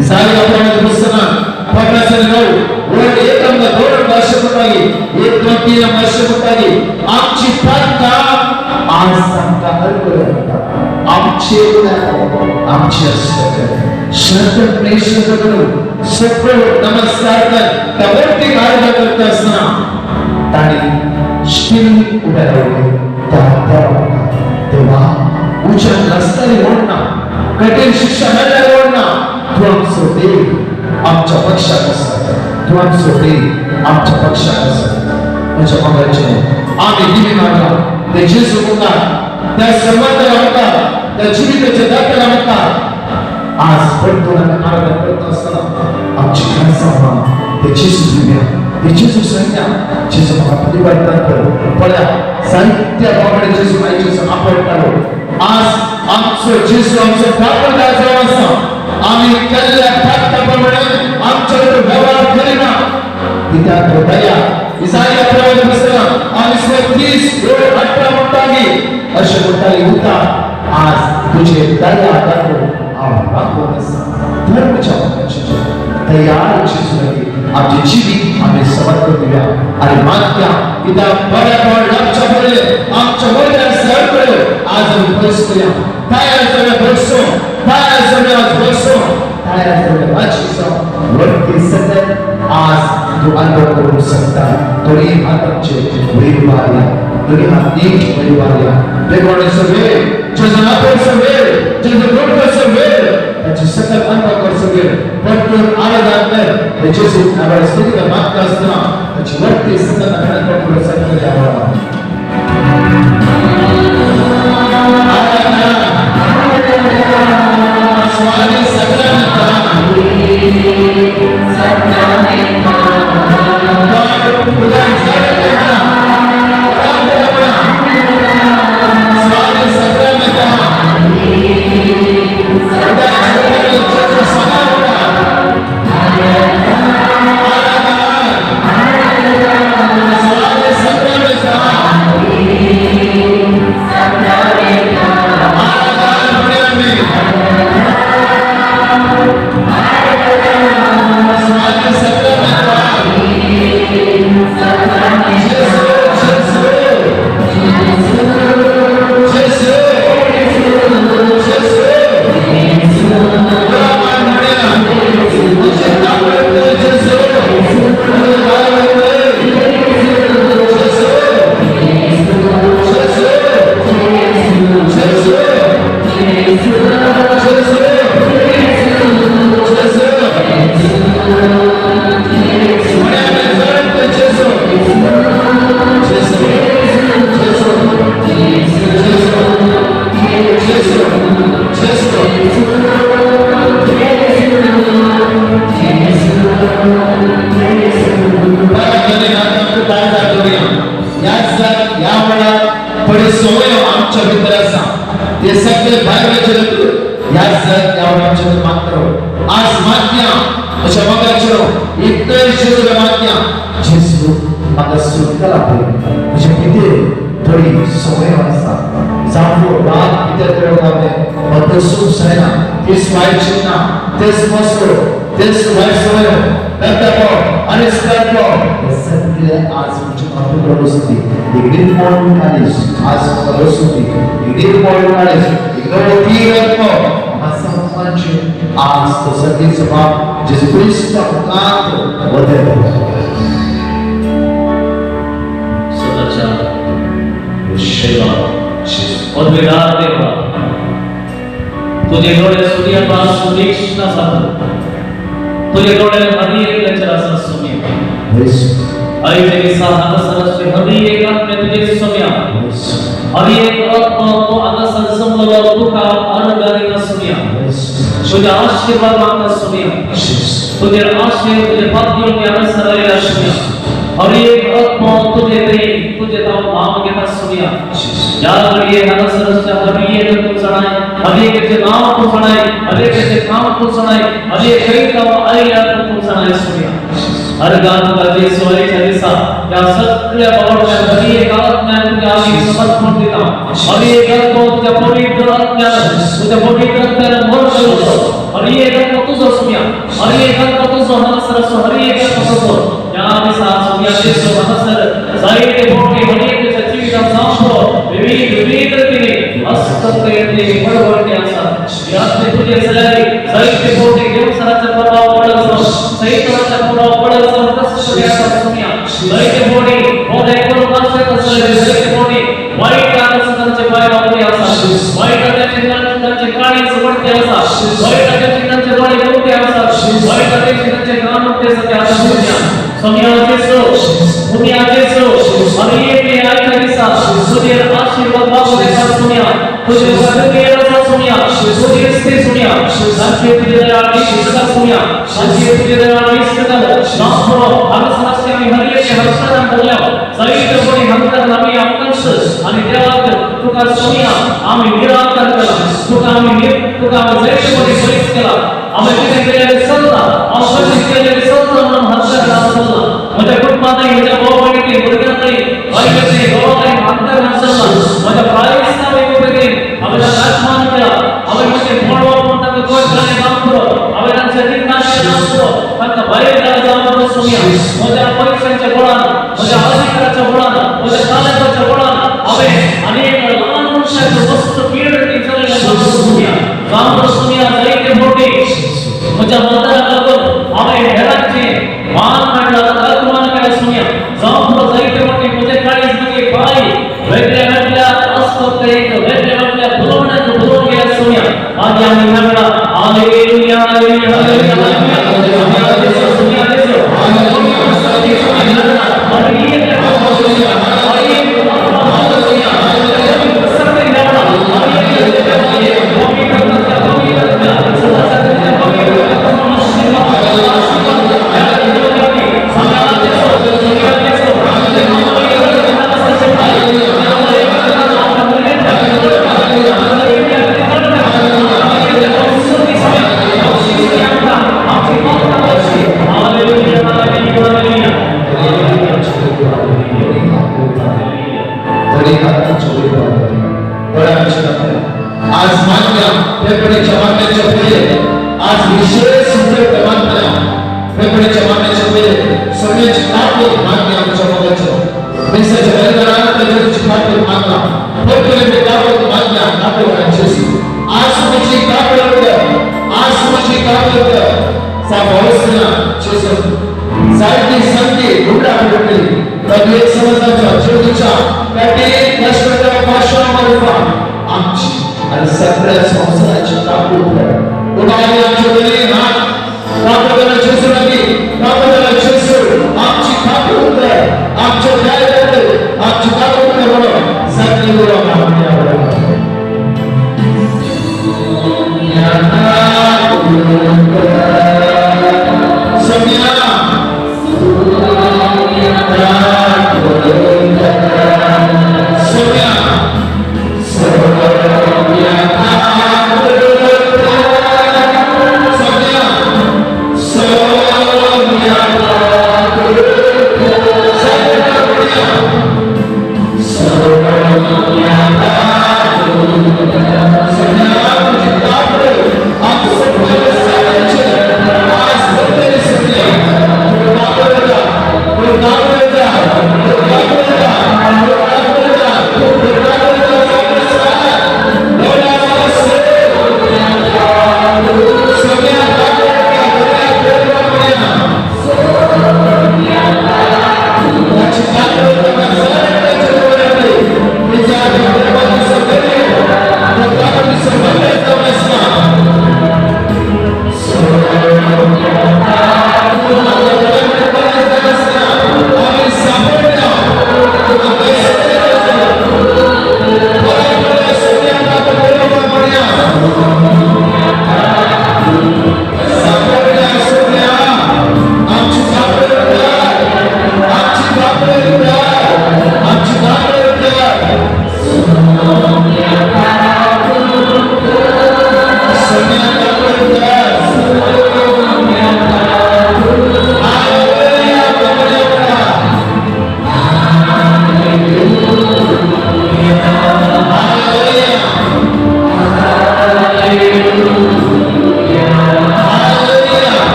इसाई आपण बसना पटासन राहू वर एक अंग दोन वर्ष होतागी एक दोन तीन वर्ष होतागी आमची प्रार्थना आज सांगता हरकत आमचे श्रद्धा प्रेष करू सगळं नमस्कार कर त्यावरती कार्य करत असताना ताणी स्टील उभ्या राहिले तेव्हा उच्च रस्त्याने ओढणं कठीण शिक्षा मिळाल्या ओढणं तू आमचं देव आमच्या पक्षात असतात तू आमचं देव आमच्या पक्षात असतात माझ्या मगाचे आम्ही दिली मागला ते जेजू होता त्या सर्वांना होता त्या जीविताच्या दात्याला होता आज पडतोना आराधना करत असताना आमची खानसा ते जेजू दिव्या ते जेजू संज्ञा जेजू मला परिवर्तन कर पडा साहित्य बाबडे जेजू माहिती आपण काढू आज आमचं जेजू आमचं प्रार्थना करायचं असं आम्ही कल्ल्या प्रार्थनाप्रमाणे आमच्याकडे व्यवहार करीना पिता दया इसाया प्रवाद बसला आम्ही 30:18 म्हणतागी असे म्हणतागी होता आज तुझे दया दाखव धर्मच्या तयार आमची जीवी आम्ही समर्पण करूया आणि मागच्या पिता आमच्या आज आम्ही बसतोया तयार सगळ्या बसतो तयार सगळ्या बसतो तयार सगळ्या वाचिसो वरती सतत आज तू अनुभव करू शकता दोन्ही हाताचे वैवाल्या दोन्ही हात नीट वैवाल्या देवाने वेळ जनावर वेळ जन वेळ त्याची सकल अनुभव कर सगळे पण आराधना कर जेजू आवाज स्थिती का मागता असताना त्याची वरती सकल अनुभव करू शकता यावा स्वामी सगळ्यांना Amen. तयार करूया या वेळात थोडी सवय आमच्या भितर आसा ते सगळे भायर वचून या वेळाचेर मात्र आज मागया अशा मगाच्यो इतले जेजू मागया जेजू म्हाका सुटका पळय अशें कितें थोडी सवय आसा जांभूळ रात भितर करताले मग सूख जायना तीच वायट चिन्ना तेच मस्को तेच वायट सवय बेतापो आनी स्कर्पो हे सगळे आज तुमचे मात्र वस्तू डिग्री पॉइंट कॉलेज आज वस्तू डिग्री पॉइंट कॉलेज इकडे ती रत्नो मासे आज तो सगळी सभा जेजू ख्रिस्त मुखांत वदे सेवा और विराट देवा तुझे डोळे सूर्यापासून तीक्ष्ण तुझे डोळे हरी एक लचराचा सुम्या आई तेरी साहन सरस्वती हरी एक में तुझे सुम्या हरी एक आत्मा तो अगसर संभव तू का अनुगारी का सुम्या तुझे आशीर्वाद मांगता सुम्या तुझे आशीर्वाद तुझे भाग्यों के अवसर आया सुम्या और ये आत्मा तुझे तुझे तो नाम के पास सुनिया यार ये हर सरस्वती हर ये तुम सुनाए हर एक के नाम को सुनाए हर एक के काम को सुनाए हर एक कई तो आई यार तुम सुनाए सुनिया हर गान का जे सोए जैसा या सत्य बावड़ में हर एक आत्मा तुझे आगे समर्पण देता हर एक आत्मा तुझे पवित्र आत्मा तुझे पवित्र आत्मा मोर करो हर एक आत्मा तुझे सुनिया हर एक आत्मा तुझे हर सरस्वती हर एक आत्मा तुझे यानी सासु या देशो महसर साइटे बोटे हनेक सचिविता सांपो विविध तिने हस्तते ते बडबडते आसा याते तुझे सलारी साइटे बोटे घेऊन सराचा प्रभाव पडतो सैतानाचा प्रभाव पडतो कसं याचा सुनिया साइटे बोटे बोटे करून मासे कसले साइटे बोटे वाईट आनंदाचे पाय वापरले आसा वाईटाच्या चिन्हांचे काळे सुवडते आसा वाईटाच्या चिन्हांचे डोळे मोठे आसा वाईटाच्या चिन्हांचे कान मोठे सते आसा सुनिया सोनिया जेसो मुनिया जेसो और ये पे आई करिसा तुझे आशीर्वाद बाबू देखा सुनिया तुझे वदने रसा सुनिया तुझे इससे सुनिया संचे तुझे दयालु इसका सुनिया संचे तुझे दयालु इसका नामो हम समस्या में हर एक हरसना बोला सही तो बड़ी हमकर नमी अंकश आणि देवात तुका सुनिया आम्ही निराकार केला तुका जैसे बड़ी बलिस केला आम्ही किती केले सल्ला आम्ही केले सल्ला म्हणून हरसना सल्ला माझ्या कुटुंबात माझ्या भावाकडे मुलग्याकडे बाईकडे गावाकडे अंतर नसला माझ्या प्रायस्ता वेगवेगळे आम्ही आत्मान केला आम्ही म्हणजे मोडवा म्हणतात कोण जाणे काम करो आम्ही त्यांचे निकाल नाम करो त्यांना बाहेर जाऊन सुनिया माझ्या परीक्षांच्या गोळान माझ्या अधिकाराच्या गोळान माझ्या तालुक्याच्या गोळान आम्ही अनेक लहान मनुष्याचे वस्तू पीडते चलले सुनिया काम सुनिया जाईते मोठे माझ्या माताला लागून आम्ही हेराचे मान काढला आत्मान केला सुनिया जाऊन जाईते मोठे मुझे काळीस मध्ये पाय वेगळ्या असतात एक वेगळ्या बोलवण्यात बोलून गेला सुनिया आज आम्ही म्हणला हालेलुया हालेलुया हालेलुया सुनिया देसो आज मान्य फेब्रुवारीच्या मागण्याच्या पुढे आज विशेष उपयोग मान्य फेब्रुवारीच्या मागण्याच्या पुढे सगळ्याची नाटक मान्य आमच्या मगाचं मेसेज बलिदानात त्याची नाटक मान्य फेब्रुवारी नाटक मान्य नाटक आज तुमची कापड सावळसना चेसर साइडनी संधी गुंडा पडली तर एक समाजाच्या जीवनाच्या कठीण कष्टाच्या भाषा मारुफा आमची आणि सगळ्या संसाराची कापड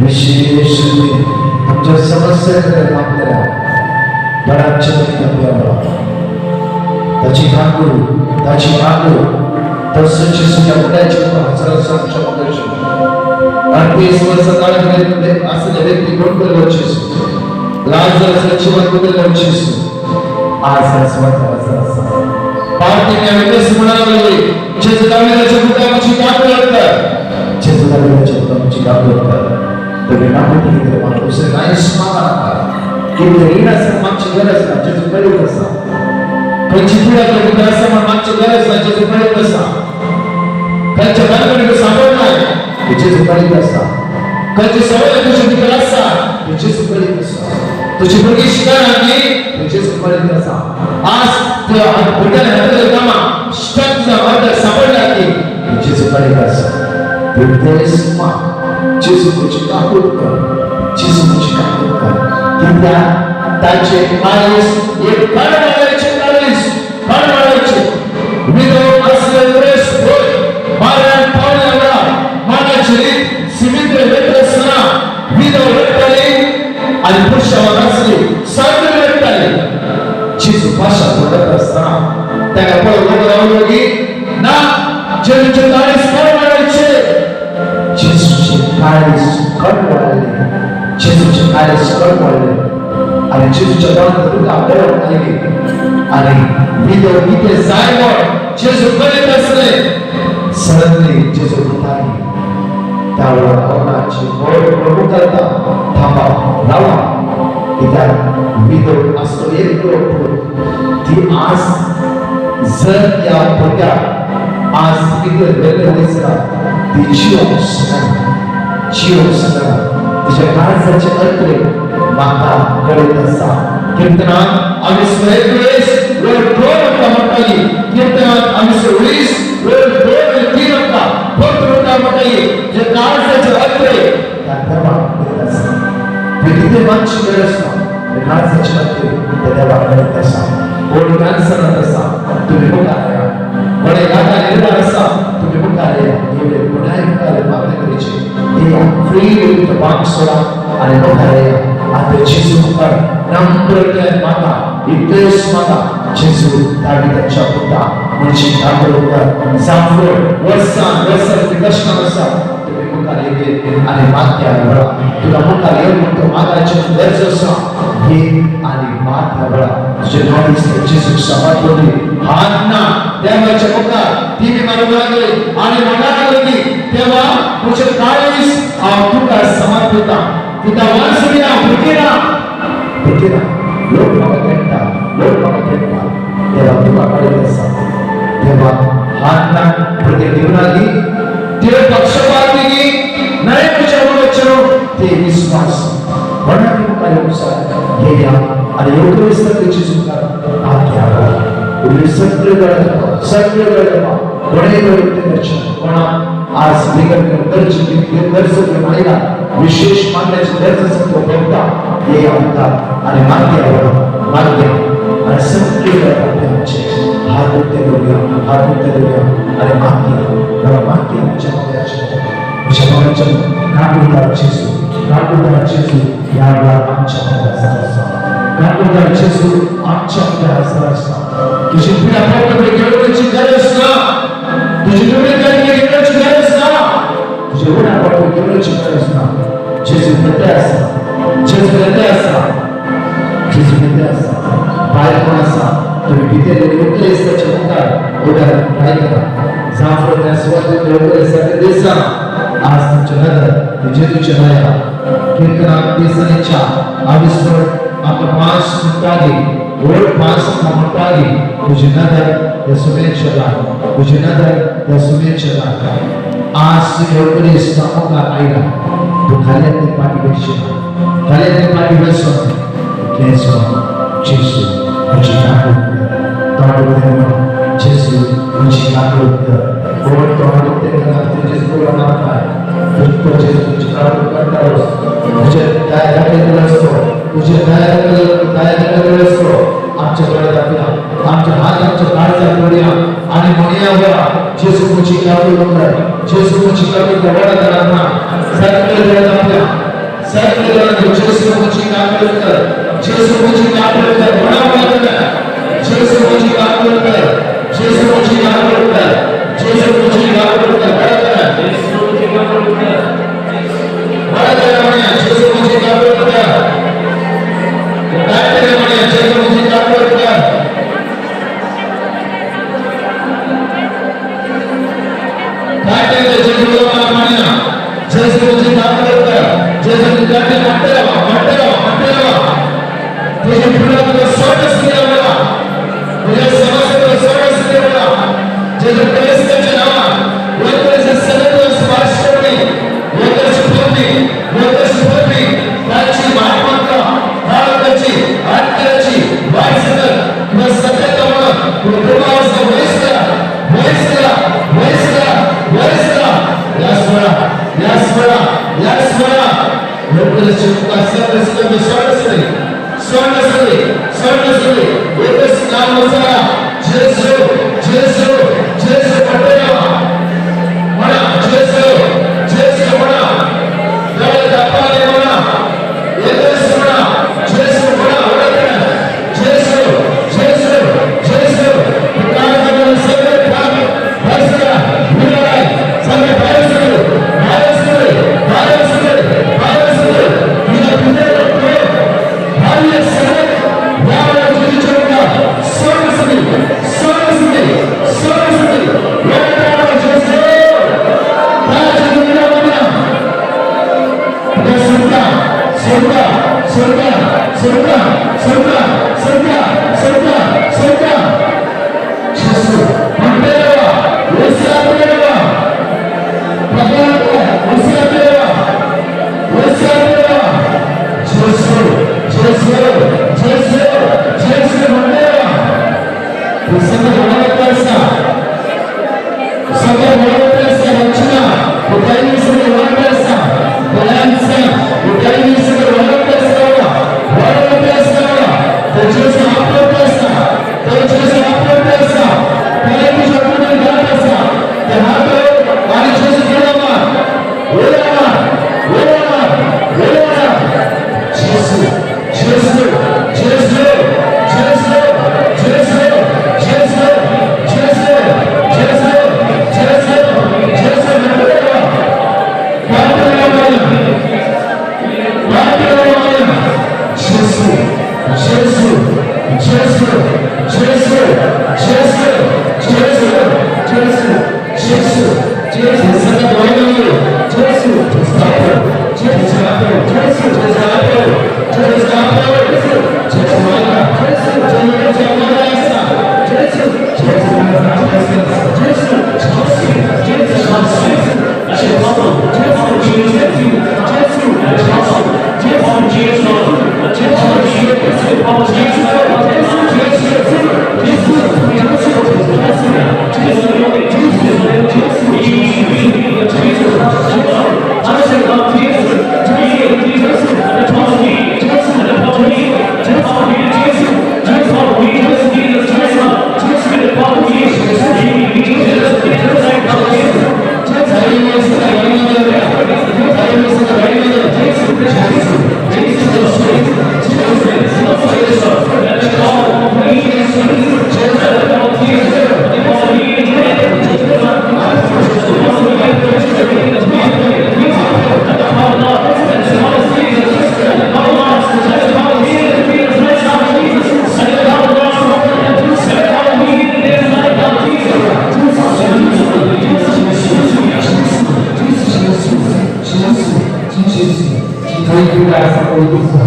विशेष आमच्या समस्यांकडे मागल्या बराचशा ताची मागू तसंची सुद्धा मुलाची अडतीस वर्ष काळामध्ये असलेल्या व्यक्ती कोण करवचीस लाजरस जीवन बदलवचीस आज स्वतःचा पार्टीने विकास म्हणाले जेजुदाविराच्या मुद्दाची कापड करतात जेजुदाविराच्या मुद्दाची कापड करतात तुम्ही नामती तर मला दुसरे नाही स्मारक की रीणाचं मागची गरज ना जेजू पडे कसा कंची पुढे गेली असं मागची गरज ना जेजू पडे कसा कंच्या बांधणीला सापड नाही जेजू पडे कसा कंची सवय तुझी तिकडे असा जेजू पडे कसा तुझी मुलगी शिकायला जेजू पडे कसा आज त्या बुड्याला हाताला कामा स्टकचा वादा सापडला की जेजू पडे कसा देशमा जेजू तुझी कापूर कर जेजू तुझी कापूर कर त्या त्याचे आयुष एक काढवायचे विधव असले वेळेस होय मारण पावल्याला मानाची सीमित वेतसना विधव वेतले आणि पुरुषावर असले साधे वेतले जेजू भाषा बोलत असताना त्याला पळवून लावलं की ना जेजूचे काळीस काढवायचे जेजूचे काळीस काढवायले जेजूचे काळीस काढवायले आणि जेजूच्या नावाने आपल्याला आले आणि विधव तिथे जायवर जेजू करीत असले सडनली जेजू उठाली त्यावर कोणाची ओळ प्रभू करता थांबा लावा इथे विधव असतो एक ती आज जर या पोट्या आज तिथे वेगळे दिसला ती जीव सगळा तिच्या काळजाचे अत्रे माता कळत असा कीर्तनात आम्ही स्वयंवेळेस वर दोन म्हणताली कीर्तनात आम्ही स्वयंवेळेस वर दोन तीन होता फक्त म्हणताली जे काळजाचे अत्रे त्या धर्मात कळत असा किती मानची गरज ना काळजाचे अत्रे त्या देवा कळत असा कोण कॅन्सर असा तुम्ही मुका बडे गाता निर्धार असा तुम्ही मुका एवढे गुन्हा sola आणि मोठाया आता जेजू पर नम्रते माता इतेस माता जेजू दाविदाच्या पुता म्हणजे दाखवता जाफर वर्षा कृष्ण वर्षा तुम्ही मुका लेगे आणि मात्या बळा तुला मुका लेग म्हणतो माताचे दर्जसा हे आणि मात्या बळा तुझे नावीस जेजू समाधोनी हातना देवाच्या मुका ती मारू लागली आणि म्हणायला लागली तेव्हा तुझे काळीस तुका समाधोता तुझा वासुया भुकेरा लोक बघता तेव्हा तुका कळेल असा तेव्हा हातना प्रतिनिधी ते पक्षपाती नाही विचारू ते विश्वास वरती काय अनुसार हे या आणि योग्य विस्तृतीची सुद्धा आज्ञा आहे उली सगळे कोणी दर्शन कोणा आज निगम दर्शक महिला विशेष मानण्याचे दर्शक होता हे आमदार आणि मान्य आणि सगळे आमचे हात उठते देऊया आणि मान्य आमच्या मनाच्या काटुदार जेजू याला आमच्या काटुदार जेजू आमच्या तुझी पीडा प्रॉब्लेम घेण्याची गरज ना तुझी दुर्गती घेण्याची गरज ना तुझे उडा प्रॉब्लेम घेण्याची गरज ना जेजू देते असा बाहेर कोण असा तुम्ही भीती योग्य त्याच्या मुखात उद्या काय करा जाफर त्या स्वातंत्र्य योग्य देसा आज तुमच्या नगर जेजूच्या दया कीर्तनात देसानीच्या आविष्कार आपण 5 मिनिटांनी ओळ 5 मिनिटांनी तुझी नगर या शुभेच्छा आज योग्य सामोगा आईला तू खाली पाठी बसव केसवा जेजू तुझी नागरिक जेजू तुझी नागरिक कोण तुझे जेजू नागरिक तुझको जेजू तुझी नागरिक करता तुझे दया असतो आमच्या गळ्यात आपल्या आमच्या हात आमच्या काळजात जोडूया आणि म्हणूया जेजू तुझी नागरिक जेजू तुझी नागरिक वडा करणार सगळे गळ्यात आपल्या सगळे गळ्यात जेजू तुझी नागरिक जेजू तुझी नागरिक वडा करणार जेजू तुझी नागरिक जेजू तुझी नागरिक जेजू तुझी नागरिक वडा करणार जेजू तुझी नागरिक वडा करणार जेजू तुझी नागरिक Hallelujah.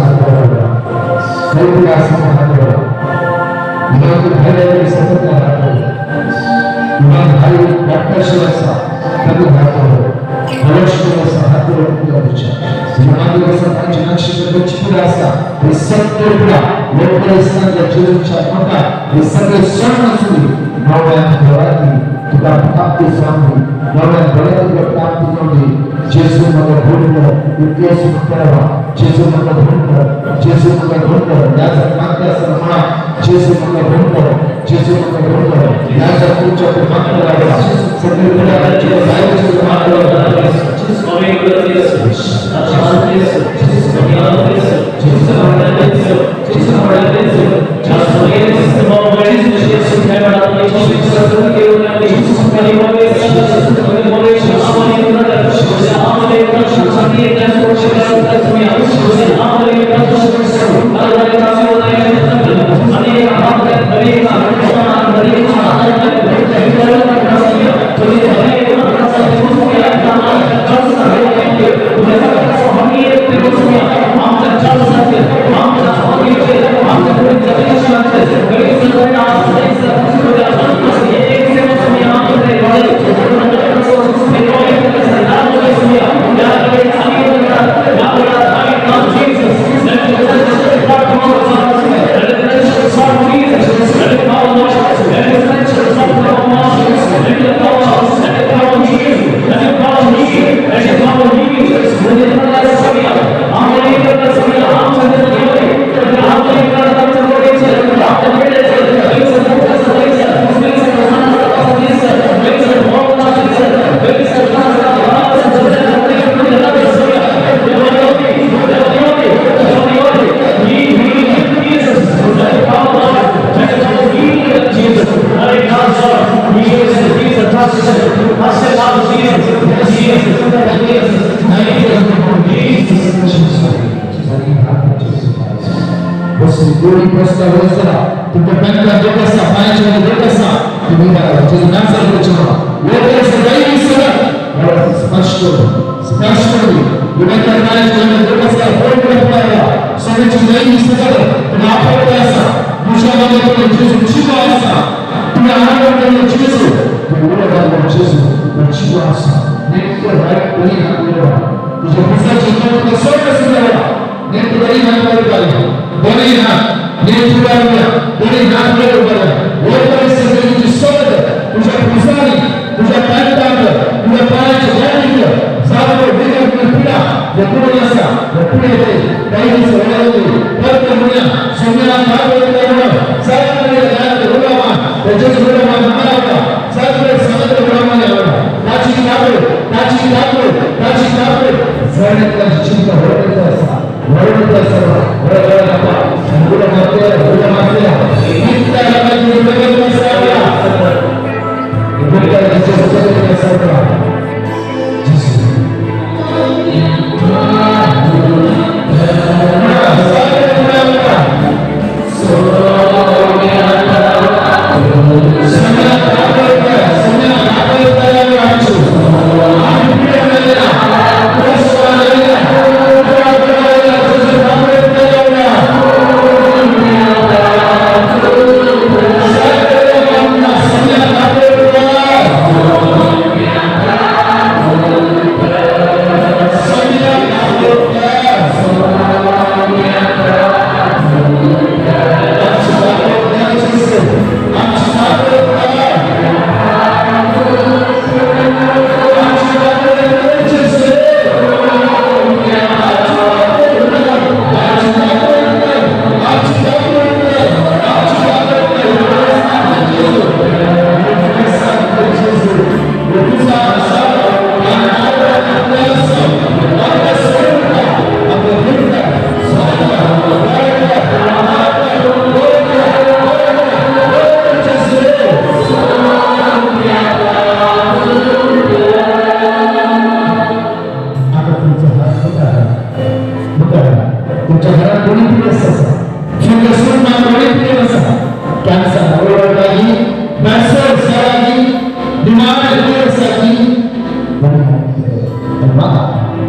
मागा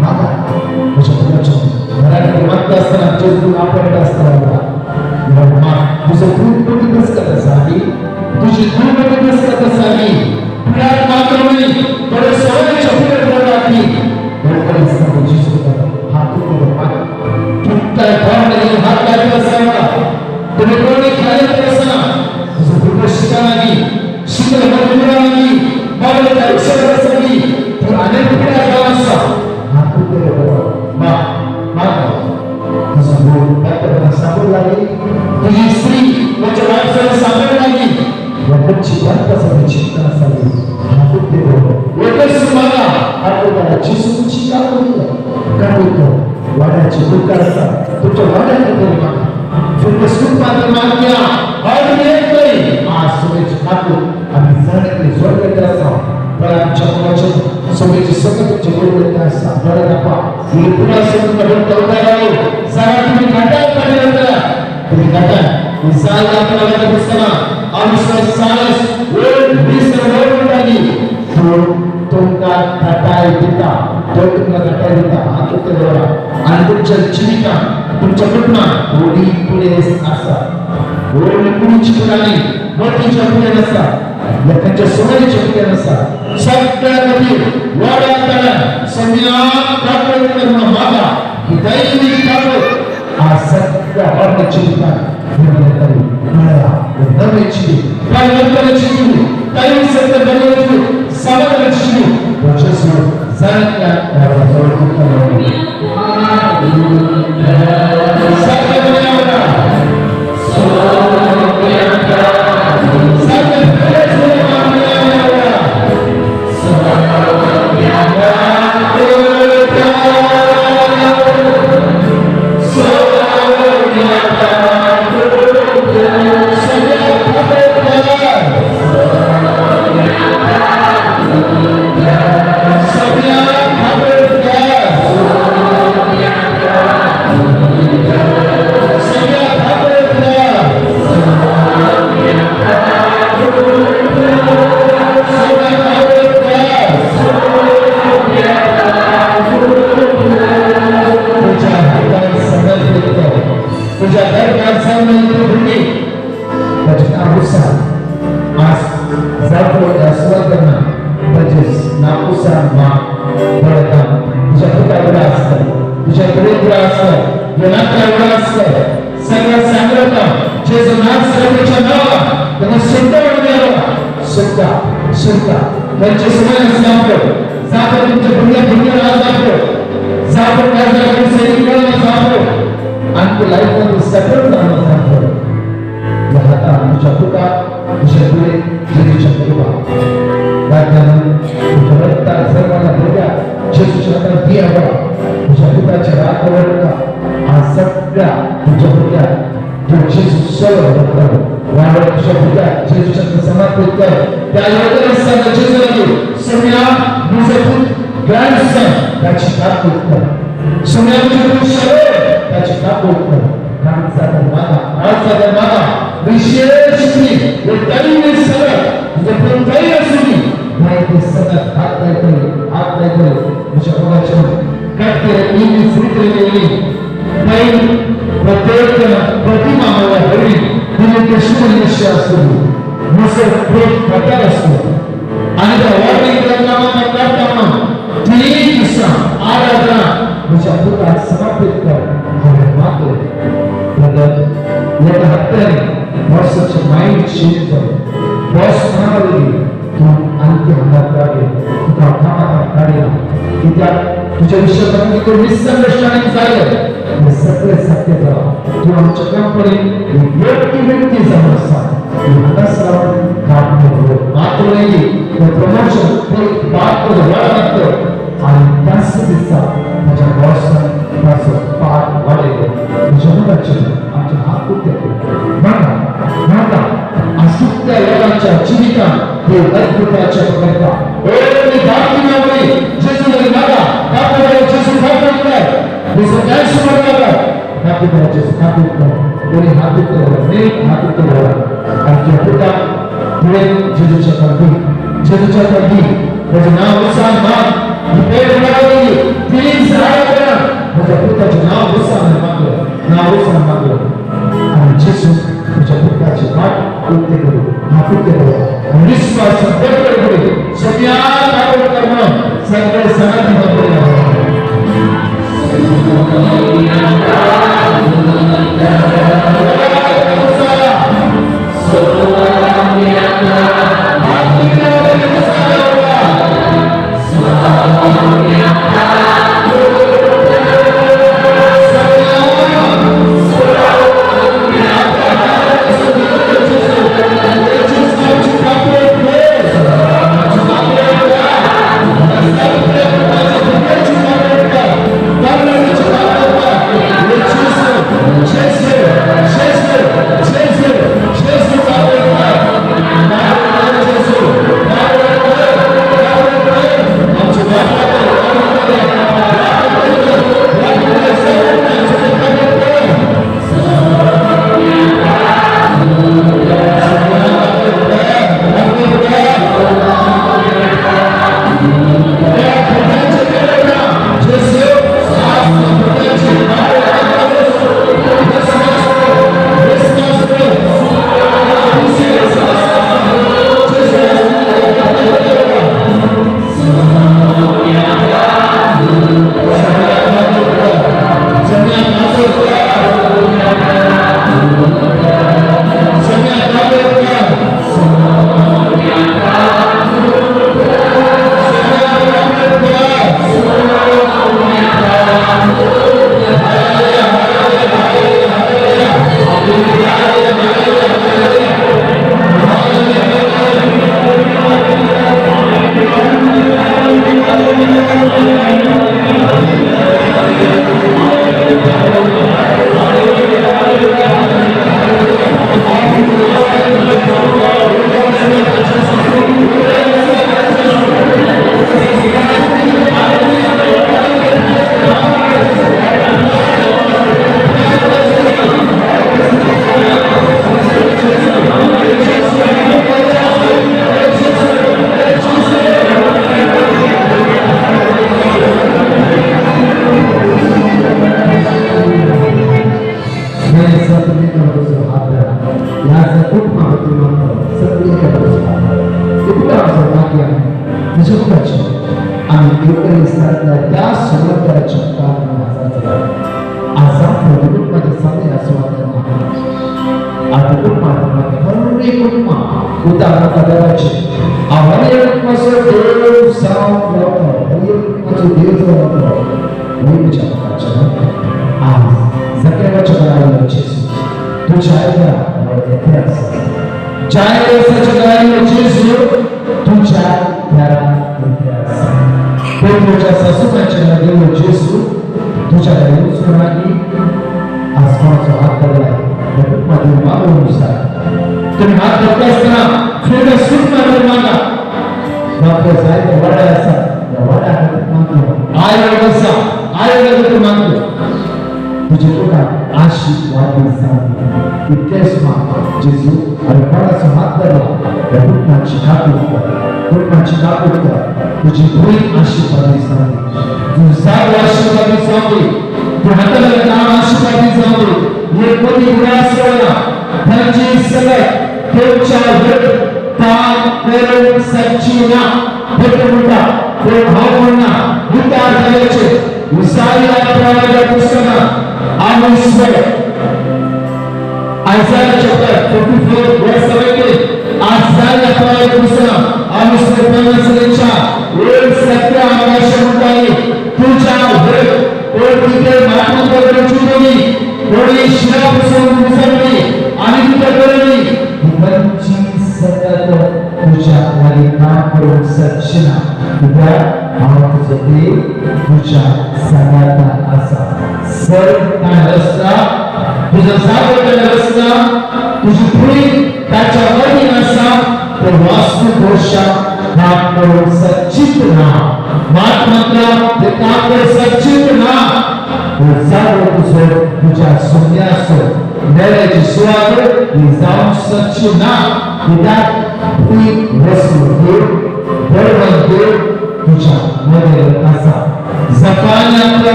मागा तुझ्या मुलाच्या मराठी मागत असताना जेजू आपल्याकडे असताना तुझं खूप मोठी कसरतसाठी तुझी खूप मोठी कसरतसाठी पुण्यात मात्र नाही थोडे सोन्याच्या पुढे बोलतात लोकांनी सांगू जिसू हात उघडून माग तुमच्या भावनेने हात लागला असावा तुम्ही कोणी खाली असताना तुझं पूर्ण शिकायला शिकल नाही मला आयुष्यासाठी तू अनेक पिढ्या जाऊ असता हात उघडून माग तुझा बोल त्याकडे सापड लागली तुझी स्त्री तुझ्या वाईफला सापड लागली वडची बांधकासाठी चिंता असावी हात उघडून एकच मला आपल्याला जिसूची काढतो वाड्याची दुःख असतात तुमच्या वाड्यात तरी मागा तुमच्या सुखपात्र मागण्या आज येत नाही आज सोन्याची काढतो आणि जण जोड करत असावं पण आमच्या मुलाच्या सोन्याची सगळ्याचे जोड करत असा बरं नका मी पुन्हा सोडून करून तवता राहू सारा तुम्ही घाटात पडले होता तुम्ही घाटात विसाल आपल्याला पुस्तका अविश्वास सारस ओढ विसर ओढ उडाली तुमका घाटाय देता तो तुम्हाला घाटाय देता हात उत्तर देवा आणि तुमच्या जीविका तुमच्या कुटुंबात ओढी पुढे असा ओढी पुढीची ठिकाणी मोठीच्या पुढे नसा लोकांच्या सोन्याच्या पुढे नसा सगळ्या कधी वाड्यात त्याला संविधान काढून करून मागा ही दैवी काढून आज सगळ्या वाड्याची ठिकाण नव्याची परिवर्तनाची काही सत्य बनवण्याची समाधानाची वचन जाणत्या जेजूच्या कृत्य करू हा कृत्य करू विश्वास व्यक्त करू सगळ्या कार्य करणं सगळे सणाची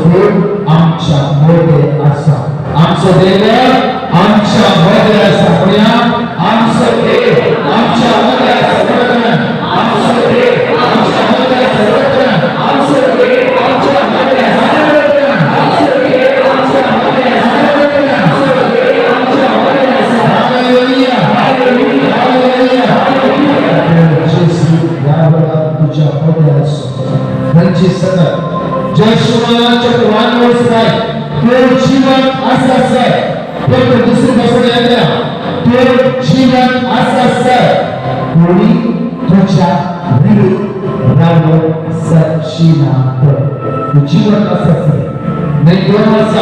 Amen. आमच्या मध्ये असा. आमचं देव आमच्या मध्ये असा. म्हणूया आमचं देव आमच्या मध्ये असा. आमचं देव आमच्या मध्ये असा. आमचं देव आमच्या मध्ये असा. आमचं देव आमच्या मध्ये असा. आमचं देव आमच्या मध्ये असा. हालेलुया हालेलुया हालेलुया. येशू यावेळा तुझ्या मध्ये असो. त्यांची सतत जशुमाच्या प्रमाणावर काय तो जीवन असं आहे. तो दुसरी भाषा यायला तो जीवन असं कोणी तुझ्या विरुद्ध रावण सचिना तो जीवन असं नाही 2 वर्ष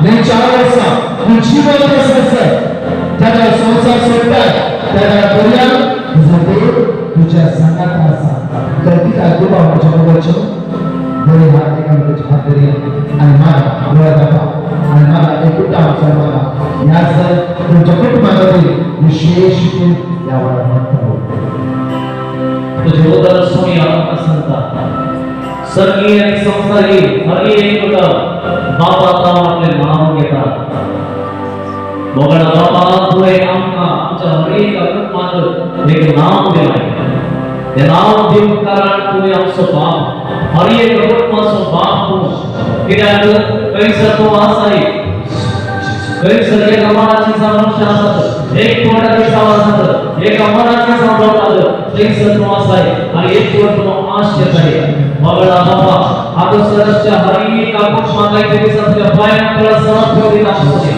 नाही 4 वर्ष तो जीवन असं त्याला संसार सोडताय त्याला पर्याय तुझं देव तुझ्या संगात असा. तर ती काय गोबा माझ्या बरोबरच्या दोन्ही हात एकामेकांच्या हात धरी आणि मला डोळ्यात दाखवा आणि मला एकटा सर्वांना या जर तुमच्या कुटुंबामध्ये विशेष यावर तुझे उदर सोनिया असंता स्वर्गीय आणि संसारी हर एक बाबा ताव आपले नाम घेतात. बघा बाबा तुझे आमच्या हर एक कुटुंबात एक नाम दिलाय. ते नाम देऊन कारण तुम्ही आमचं बाप हर एक कुटुंबाचं बाप हो. कित्याक कैसर तो असाय कैसर एक मनाची समस्या असत एक तोंडाची सावा असत एक मनाची सांभाळतात कैसर तो असाय आणि एक तोंड आश्चर्य आहे. बघा बाबा आता सरसच्या हर एक कुटुंबात काहीतरी सत्य पायाकडे समर्पण देत असते.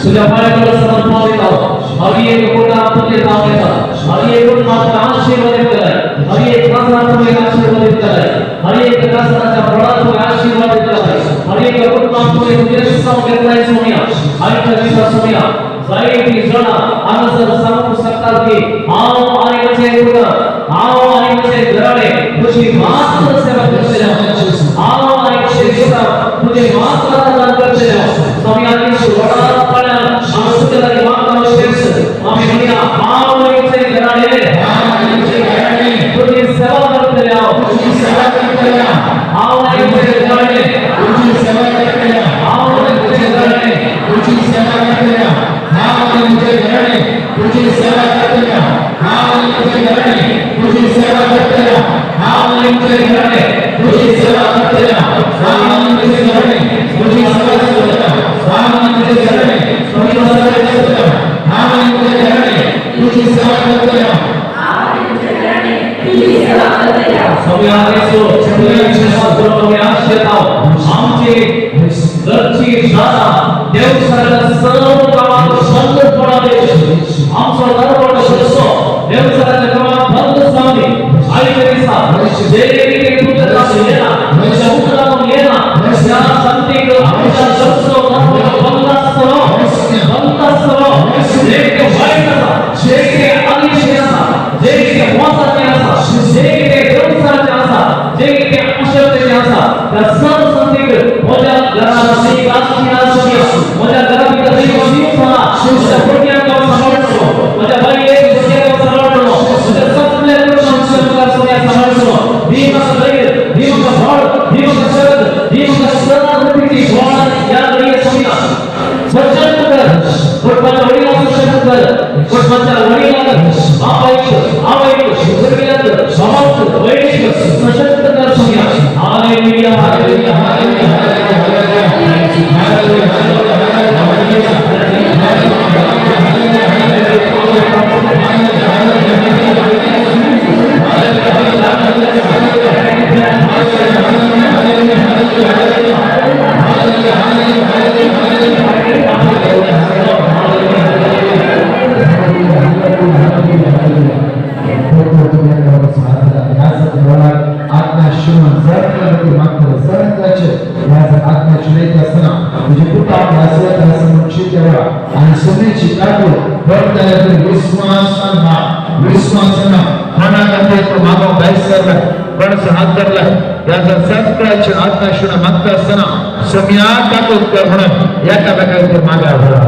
तुझ्या पायाकडे समर्पण देत आहोत. हर एक कोटा तुझे नाव घेतात. हर एक कुटुंबाचा आशीर्वाद कराय. हर एक कासराचा आशीर्वाद कराय. हर एक कासराच्या फळाचा आशीर्वाद कराय. हर एक कुटुंबाचा तुझे सम घेतलाय सोनिया आईच्या दिवसा सोनिया जाईती जणा आनंद सांगू शकतात की आओ आणि कसे गुड आओ आणि कसे घराडे तुझी मात्र सेवा करते जाओ. आओ आणि कसे देवता तुझे मात्र दान करते जाओ. सोनियाची सुवाळा पाळा आम्ही सुद्धा मात्र श्रेष्ठ आम्ही म्हणूया आओ आणि कसे घराडे तुझी सेवा करते जाओ. तुझी सेवा करते जाओ. आओ आणि कसे घराडे तुझी सेवा करते जाओ. आओ आणि कसे घराडे तुझी सेवा करते जाओ. आओ आणि मुझे घराडे तुझी सेवा करते जाओ. आओ आणि मुझे घराडे तुझी सेवा करते जाओ. आओ आणि मुझे घराडे तुझी सेवा करते जाओ. आओ आणि मुझे घराडे तुझी सेवा करते जाओ. आओ आणि मुझे घराडे तुझी सेवा करते जाओ. आओ आणि मुझे घराडे तुझी सेवा करते जाओ. सगळ्यांचे सगळ्यांचे शास्त्र आश्चर्यताव आमचे घरची दादा देवसाला सर्व कामात बंद पडावे. आमचा दरवाजा असो देवसाला कामात बंद सावली आई करिसा देवी तुझ्या येना शब्दाला येना त्या संतीक आमच्या शब्दो बंद असतो जेके वाईटचा जेके अनिश्चयाचा जेके मोसाचे असा जेके देवसाचे असा जेके अशक्तचे असा त्या सर्व संतीक माझ्या घरात मी काशीला सोनिया माझ्या घरात कधी जीव झाला माझ्या पोट्याला सांभाळतो माझ्या बाई एक पोट्याला सांभाळतो माझ्या सगळ्या लोकांना सोनिया सांभाळतो. भीमा दैर भीमा भाळ भीमा शरद भीमा सदा रुपीची भाळ या घरी सोनिया सज्जन कर कोटमाच्या वडीला सज्जन कर कोटमाच्या वडीला बापाईक आवाईक गुरुविलात समाज वैदिक सशक्त कर सोनिया. हालेलुया हालेलुया हालेलुया मागता असताना सोम्या टाकून कर म्हणून एका बेकावर मागा भरा.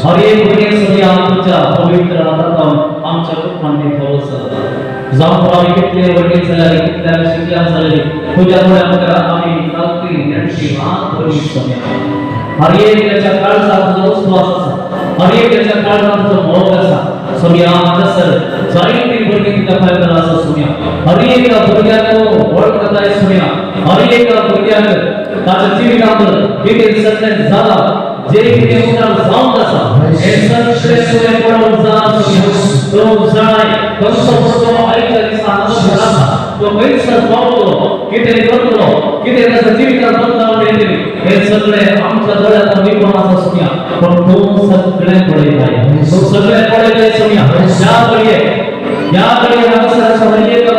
और ये पुण्य सभी आमच्या पवित्र आत्मा आमच्या रूपाने ठेवलं जाऊन आम्ही कितले वडील झाले कितल्या शिकल्या झाले तुझ्यामुळे आम्ही रात्री नेटची हात भरली सोन्या हर एक त्याच्या काळचा तुझा विश्वास असा हर एक त्याच्या काळचा तुझा मोह असा सोन्या कसर जाई ती भरली तिला फायदा असा सोन्या हर एक भरग्यानो ओळखत आहे सोन्या हर एक भरग्यानो त्याच्या जीवितावर किती सत्य झाला जे किती उतार जाऊन असा हे सत्य सोन्या पडून जा तो जाय तो आईच्या दिसानं झाला तो पैसा पावतो किती करतो किती त्याचा जीवित बदलावून येते हे सगळे आमच्या डोळ्यात विश्वास असुया पण तो सगळे पडे नाही तो सगळे पडे नाही सोनिया या पडे अवसराच्या म्हणजे का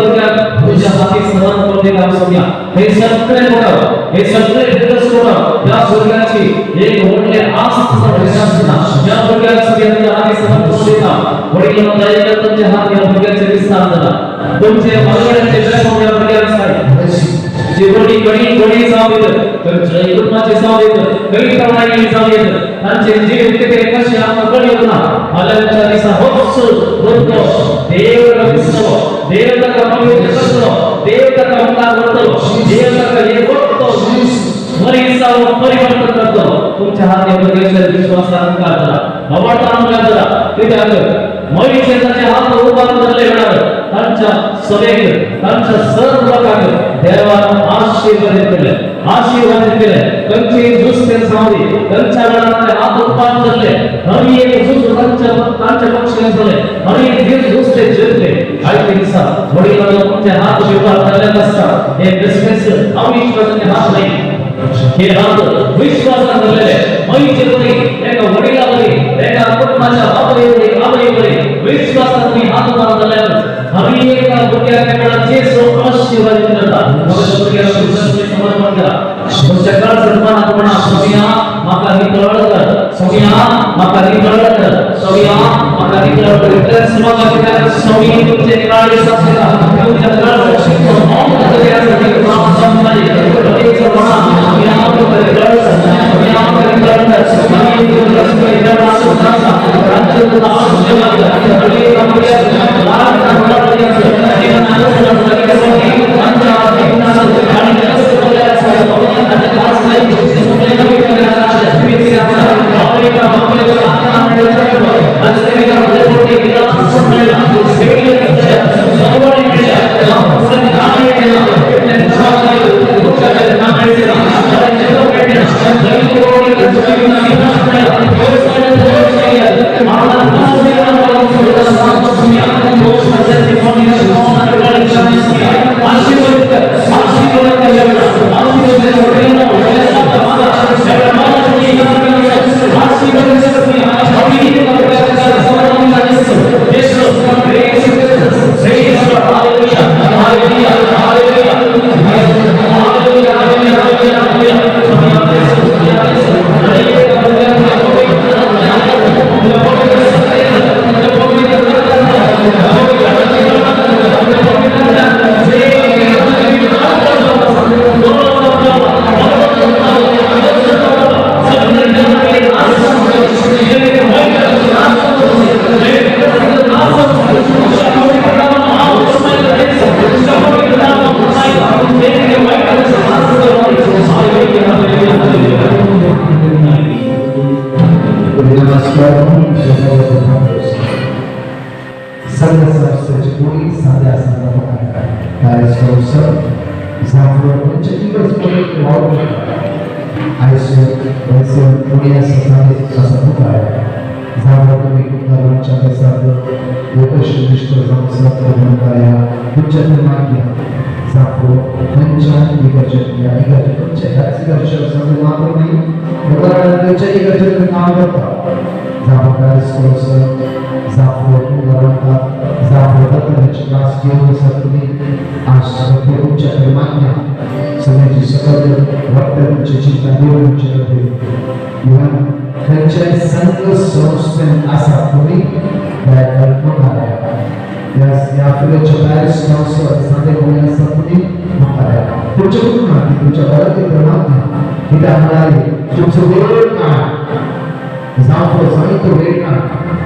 तुझ्या हाती सहन करते का सोनिया हे सगळे पडव हे सगळे दिवस पडव या स्वर्गाची एक मोठे आस असताना या स्वर्गाची तुझ्या हाती सहन करते का वडील दया तुमच्या हाती या स्वर्गाचे विस्तार झाला तुमचे भगवानचे जय या स्वर्गासाठी जीवनी गणी सावेत तर जयकुमाचे सावेत काही प्रमाणे सावेत त्यांचे जीव किती कसे आपण होता आल्याच्या दिसा होतो देव रक्षो देव का पवित्र करतो देव का मंगल करतो देव का हे करतो मरीसाव परिवर्तन करतो तुमच्या हाती बघायचा विश्वास अंकार करा आवडता अंकार करा तिथे आलं मरीचे त्याचे हात उभारून धरले होणार त्यांच्या सवेग त्यांच्या सर्व प्रकार देवाने आशीर्वादित केले त्यांची दुसरे सावली त्यांच्या गळ्यात हात उभारून धरले हरी एक दुसरे त्यांच्या पक्षाने झाले हरी एक दुसरे जिंकले काही दिवसा वडील तुमचे हात उभार धरले असतात हे बिझनेस अविश्वासाचे हात नाही हे हात विश्वासाने धरलेले मैचे कोणी एका वडिलावरी एका कुटुंबाच्या बाबावरी विश्वासाने हात उभार धरले हरी एका बुद्ध्याकडे जे सो आशीर्वादित करतात मग बुद्ध्याला विश्वासाने समर्पण करा तुमच्या काळ सन्मानात म्हणा सोनिया माका ही कळलं कर सोनिया माका ही कळलं कर सोनिया माका ही कळलं कर तर समाजाच्या सोनिया तुमचे काळ साक्षीला तुमच्या काळ शिकतो त्यासाठी काम संभाळी प्रत्येक म्हणा सोनिया माका ही कळलं सोनिया माका ही कळलं कर सोनिया तुमच्या सगळ्या राष्ट्राचा राज्याचा आशीर्वाद आणि आपल्या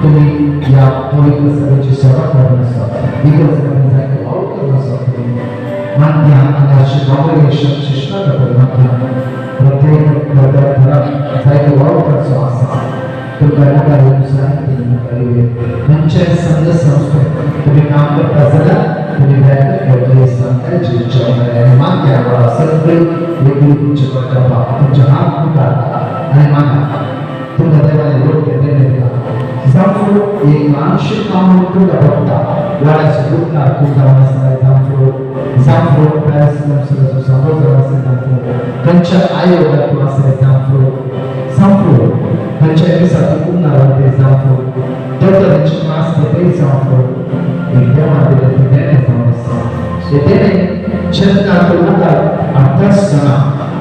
तुम्ही या पवित्र सभेची सेवा करण्याचा मान्य अनाशी कॉंग्रेगेशन शिष्टाचार मान्य प्रत्येक घरात जायचं वावरचं असा तुमच्या नकारानुसार म्हणजे संघ संस्था तुम्ही काम करत असताना तुम्ही व्याख्या संस्थांची इच्छा मान्य आम्हाला सगळे वेगळी तुमची कर्तव्य तुमचे हात पुकारता आणि माना तुमच्या देवाने योग्य निर्णय दिला जामफळ एक मानसिक काम म्हणून बघता वाड्याचा गुप्ता तुमचा वासना जामफळ पॅरिसला सगळं समोर असेल जामफळ कंच्या आयोगात तू असेल जामफळ कंच्या एपिसाठी पुन्हा राहते जामफळ त्यांची मास ते जामफळ एक देवाने दिले समस्या येते चंद्रा तुला अर्थास सणा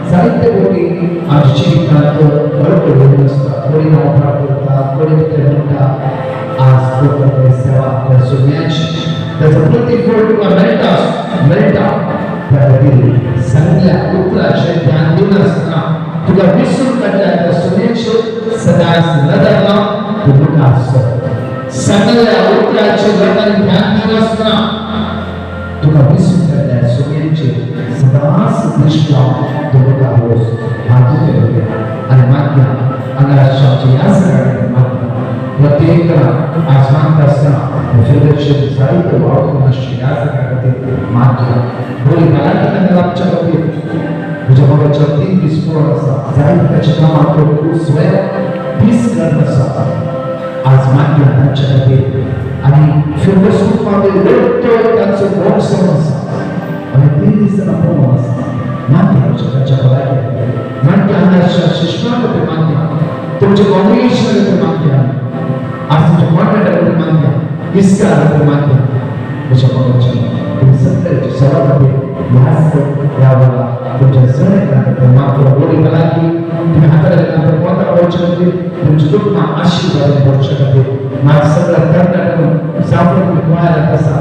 साहित्य गोष्टी आमच्या जीवनात भरपूर होऊन असतात कोणी नोकरा करतात कोणी ते म्हणतात आज लोकांनी सेवा त्या सोन्याची त्याचं प्रत्येक गोष्ट तुला मिळता त्यातील संध्या पुत्राचे ध्यान देऊन असताना तुला विसरून काढल्या त्या सोन्याचे सदा नदरला तू असत संध्या पुत्राचे ध्यान देऊन असताना तुला विसरून काढल्या सोन्याचे सदास दृष्टा तुला होस हाती होते आणि मान्य अनाशाची या सगळ्या मान्य प्रत्येकाला आसमान असताना सुरक्षित साहित्य वाहतूक या सगळ्या मान्य बोली मला की आमच्या बाबतीत तुझ्या बाबाच्या 3 विस्फोट असा साहित्याचे काम आपण तू स्वयं 20 करत असा आज मान्य त्यांच्या बाबतीत आणि फिरवस्तूमध्ये लोटतो त्यांचं बोट समजसा आणि 3 दिवसांना प्रमाण असतात मान्य त्याच्या बघायला मान्य अनाशा शिष्टामध्ये मान्य तुमच्या कॉंग्रेगेशनमध्ये मान्य आज तुमच्या कॉन्ट्रॅक्टमध्ये मान्य इसका मान्य तुझ्या बाबाच्या तुम्ही सत्याची सभामध्ये यावेळेला तुमच्या सगळ्यांना मात्र बोली कला की तुम्ही हाताला कोणता पाहू शकते तुमची दुःख आशीर्वाद पाहू शकते माझं सगळं कर्नाटक सापडून कोणाला कसा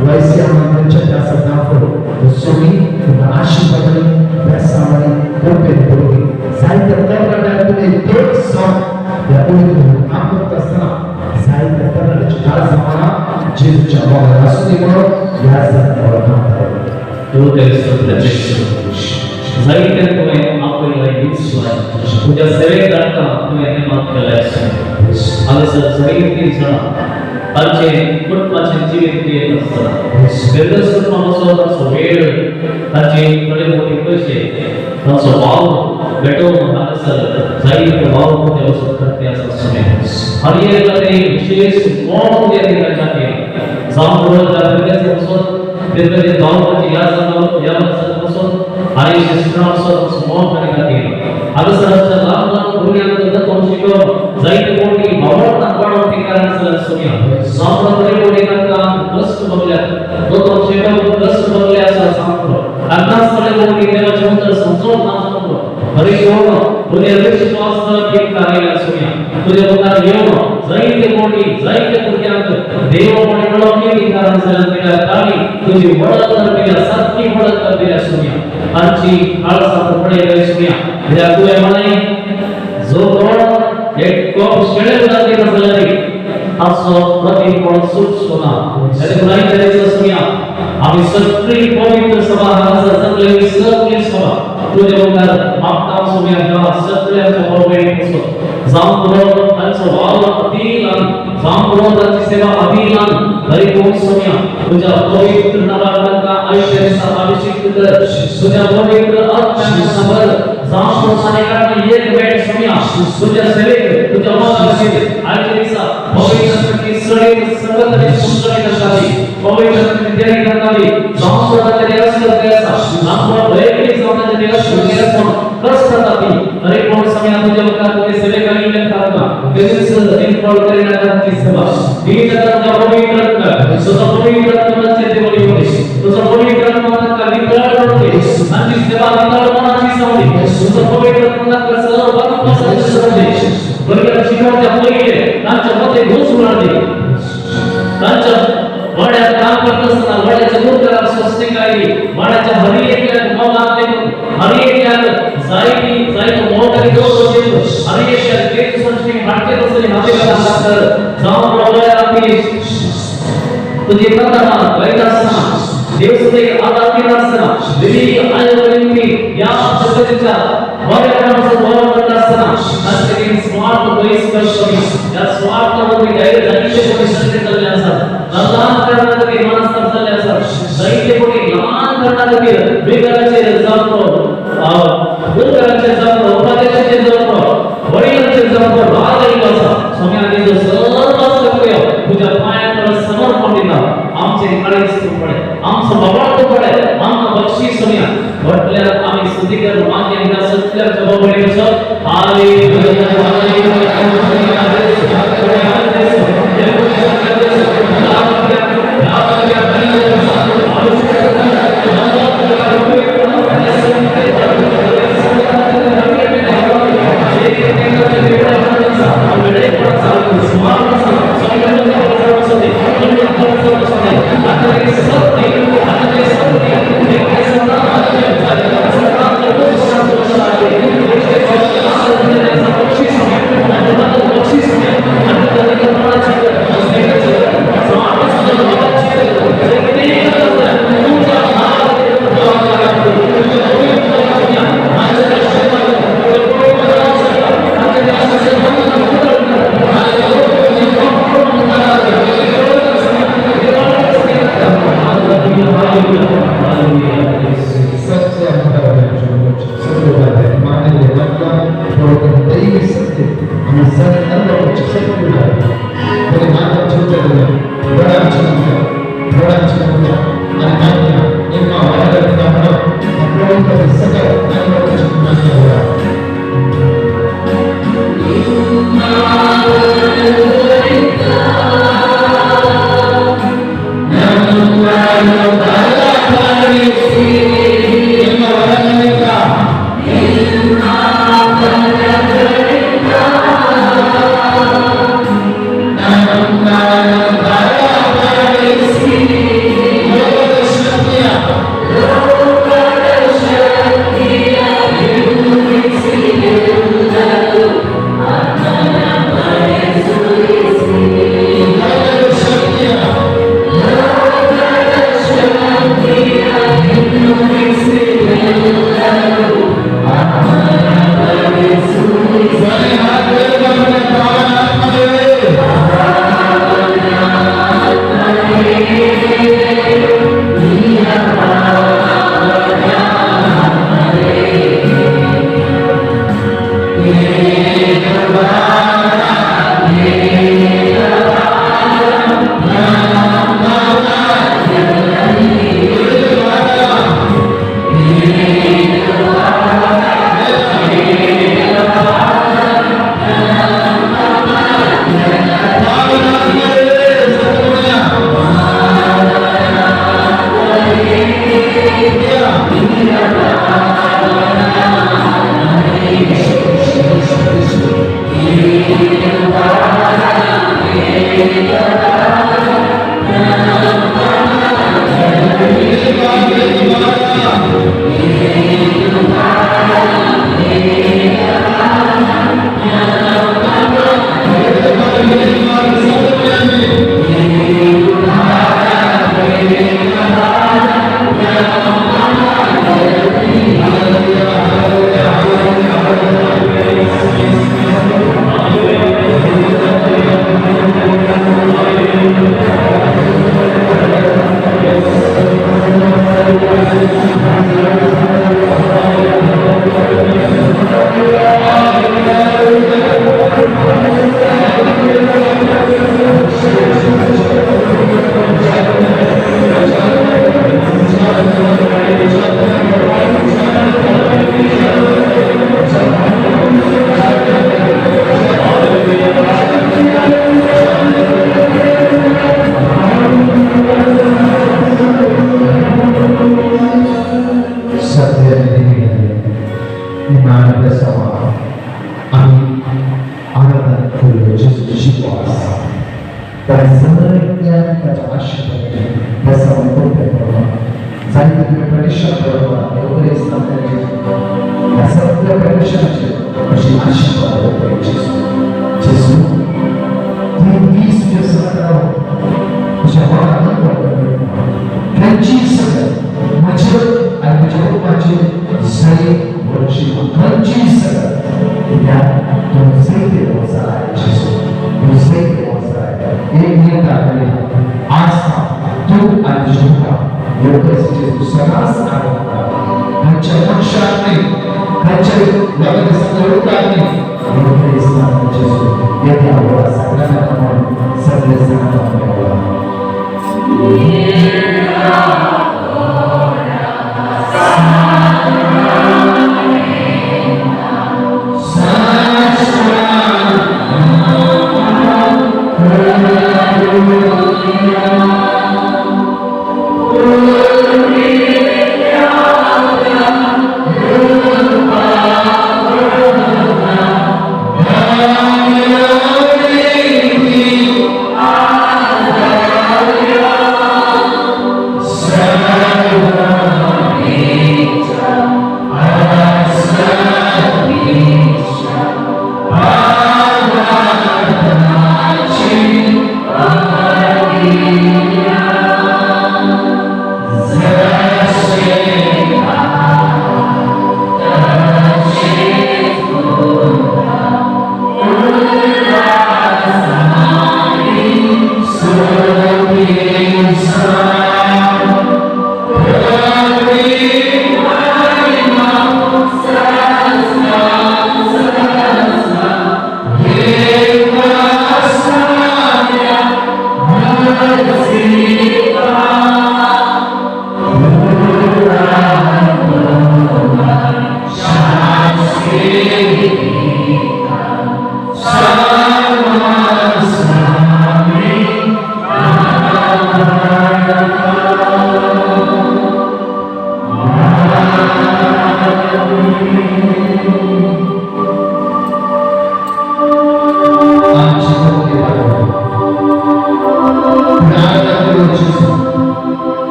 वैसे त्यांच्या त्याचा दाखव सोमी तुला आशीर्वाद व्यासामध्ये कोणते बोलली साहित्य कर्नाटक तुम्ही एक सॉन्ग या बोलीतून काम करत असताना साहित्य कर्नाटकची काळ समाना जेजूच्या बाबा असू दे म्हणून या सगळ्या साहित्यामुळे आपल्याला विश्वास तुझ्या सेवेकरता तुम्ही नेमक केलायस आणि साहित्य सण त्यांचे कुटुंबाचे जीवन केले असतात बेदसुमासोबत वेळ त्यांचे कडे मोठे पैसे त्यांचा भाव भेटवून असं साहित्य भाव मध्ये असं करते असं सुने आणि याकडे विशेष मोठ या ठिकाणी जांभूळच्या प्रदेशापासून तिथे गावाची या वर्षापासून आणि शिक्षणापासून मोठ करण्यात अगसरच्या लांब दुनियात तोंशिको जाईत मोठी भावना वाढवून ठिकाण सुनिया सामर्थ्य मोठी काम दस्त बघल्या तो तोंशिको दस्त बघल्या असं सांगतो अन्नासकडे मोठी देवाचे मंत्र समजून सांगतो हरी ओम तुझे विश्वास के कार्य सुनिया तुझे बता येऊन जाईत मोठी जाईत दुनियात देव मोठी मिळवणे कारण सलंतीला ताली तुझी वडत करतेला सत्य वडत करतेला सुनिया आजची आळसा पडे गए सुनिया या तुझे मने जो कोण एक कोप शेळे जाते कसलरी असो प्रतिकोण सुख सोना याचे नाही करायचं सुनिया आम्ही सगळी पवित्र सभा असं सगळे सभा तुझे उदार आपता सुनिया जेव्हा सगळ्यांच्या बरोबर असतो जांभूळ त्यांचं वाव अतिलान जांभूळाची सेवा अतिलान हरी कोण सुनिया तुझ्या पवित्र नावाचा ऐश्वर्याचा अभिषेक कर तुझ्या पवित्र आत्म्याचा संबल जांभूळ सानेकडे एक वेळ सुनिया तुझ्या सेवेत तुझ्या मार्गाशी ऐश्वर्याचा पवित्र सगळे सर्वतरी सुंदर करतावी पवित्र विद्यार्थी करतावी जांभूळाच्या निराशा त्याचा जांभूळ वेगळी समाजाच्या निराशा कस करतावी हरी कोण समय तुझ्या वकात सेवे करीने करता बिझनेस इन्वॉल्व करण्याची सेवा ही त्याचा पवित्र तुझा पवित्र तुझ्या देवळी होते तुझा पवित्र मनात विकळ होते आणि सेवा विकळ मनाची सावली तुझा पवित्र मनात सर्व बाजूपासून सजले बरोबर शिकवच्या पहिले त्यांच्या मध्ये घुस उडाले त्यांच्या वाड्यात काम करत असताना वाड्याचे मूर्खला स्वस्ते काही वाड्याच्या हरी एक मागते हरी एक जाई मोठे दोष होते हरी एक तेज संस्कृती वाटते तसली हातेला लागतात जाऊन वाड्याला आपली तुझे करताना वैदासना देव येसुचे आगामी असताना दिली आयोजनची या पद्धतीच्या वाऱ्यापासून वर करत असताना नसलेली स्वार्थ बहिष्कार या स्वार्थामध्ये डायरेक्ट जायचे कोणी संधी चालले असतात लहान करणारे माणसं चालले असतात जायचे कोणी लहान करणारे बेघराचे जपतो गुरुघराचे जपतो उपदेशाचे जपतो वडिलांचे जपतो रागाई वासा स्वामी जो सर्व करतोय तुझ्या पायावर समर्पण दिला आमचे काळीच तू पडे आमचं बाबा तू पडे आमना बक्षीस सोनिया म्हटल्या आम्ही सुधीकर मान्य सत्य जबाबदारी असं Jesus लागले आज तू आणि जोडा योगेचे सर्वांस आनंद त्यांच्या वंशाने त्यांच्या लगन संगोपनाने योगे स्थानाचे येथे आवडा सगळ्यांना आपण सगळे सणाला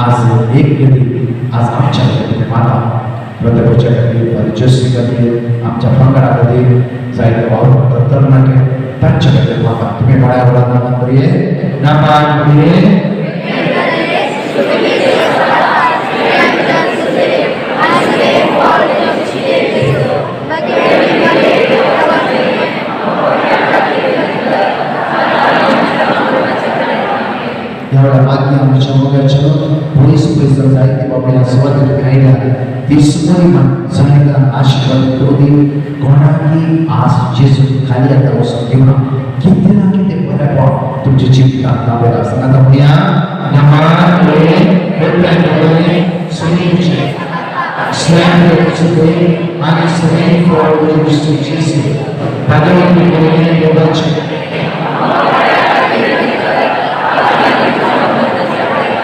आज एक गती आज आमच्या मला प्रत्येकाच्या खातीर जस्सी खातीर आमच्या पंगडा खातीर जायते वावर करतात तरणाटे त्यांच्याकडे बाबा तुम्ही डोळ्यावर नामात करूये नामात करूये एवढा मागणी आमच्या मुलाच्या पोलीस परिसर जायते बाबा स्वातंत्र्य खायला ती सुमोरी सगळ्यांना आशीर्वाद करू दे कोणाकी आज जेसू खाली आता वस्तू घेऊन किती ना किती बऱ्या तुमची जीवितात नावेला असताना म्हणूया नमाले बोलताय सुनीचे स्लॅम सुदे आणि सगळे फॉर जीसस भगवान बोलणे देवाचे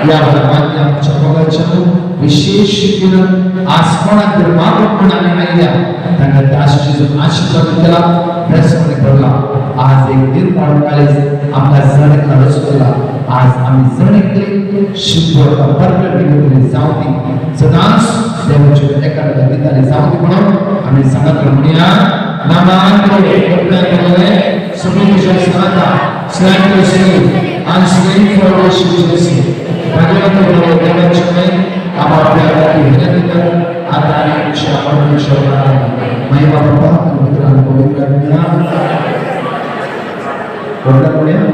या भगवान आमच्या बघायचं विशेष किरण आसमानात मागपणाने आल्या त्यांना दासची जो आशीर्वाद केला त्यासमध्ये पडला आज एक दिन पाडून आले आपला सण रसवला आज आम्ही सण केले शुद्ध परफेक्ट जाऊती सदांस देवाच्या एखाद्या गीताने जाऊती म्हणून आम्ही सांगितलं म्हणूया नामांतरे प्रत्येक समुद्र सनाता स्लॅम श्री आणि श्री फॉर भगवंत देवाचे आपल्या विनंती आता आणि परमेश्वरा महिमा बाबा मित्रांनो पवित्र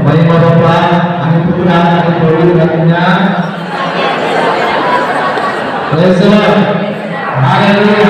महिमा बाबा आणि पुत्र आणि पवित्र हालेलुया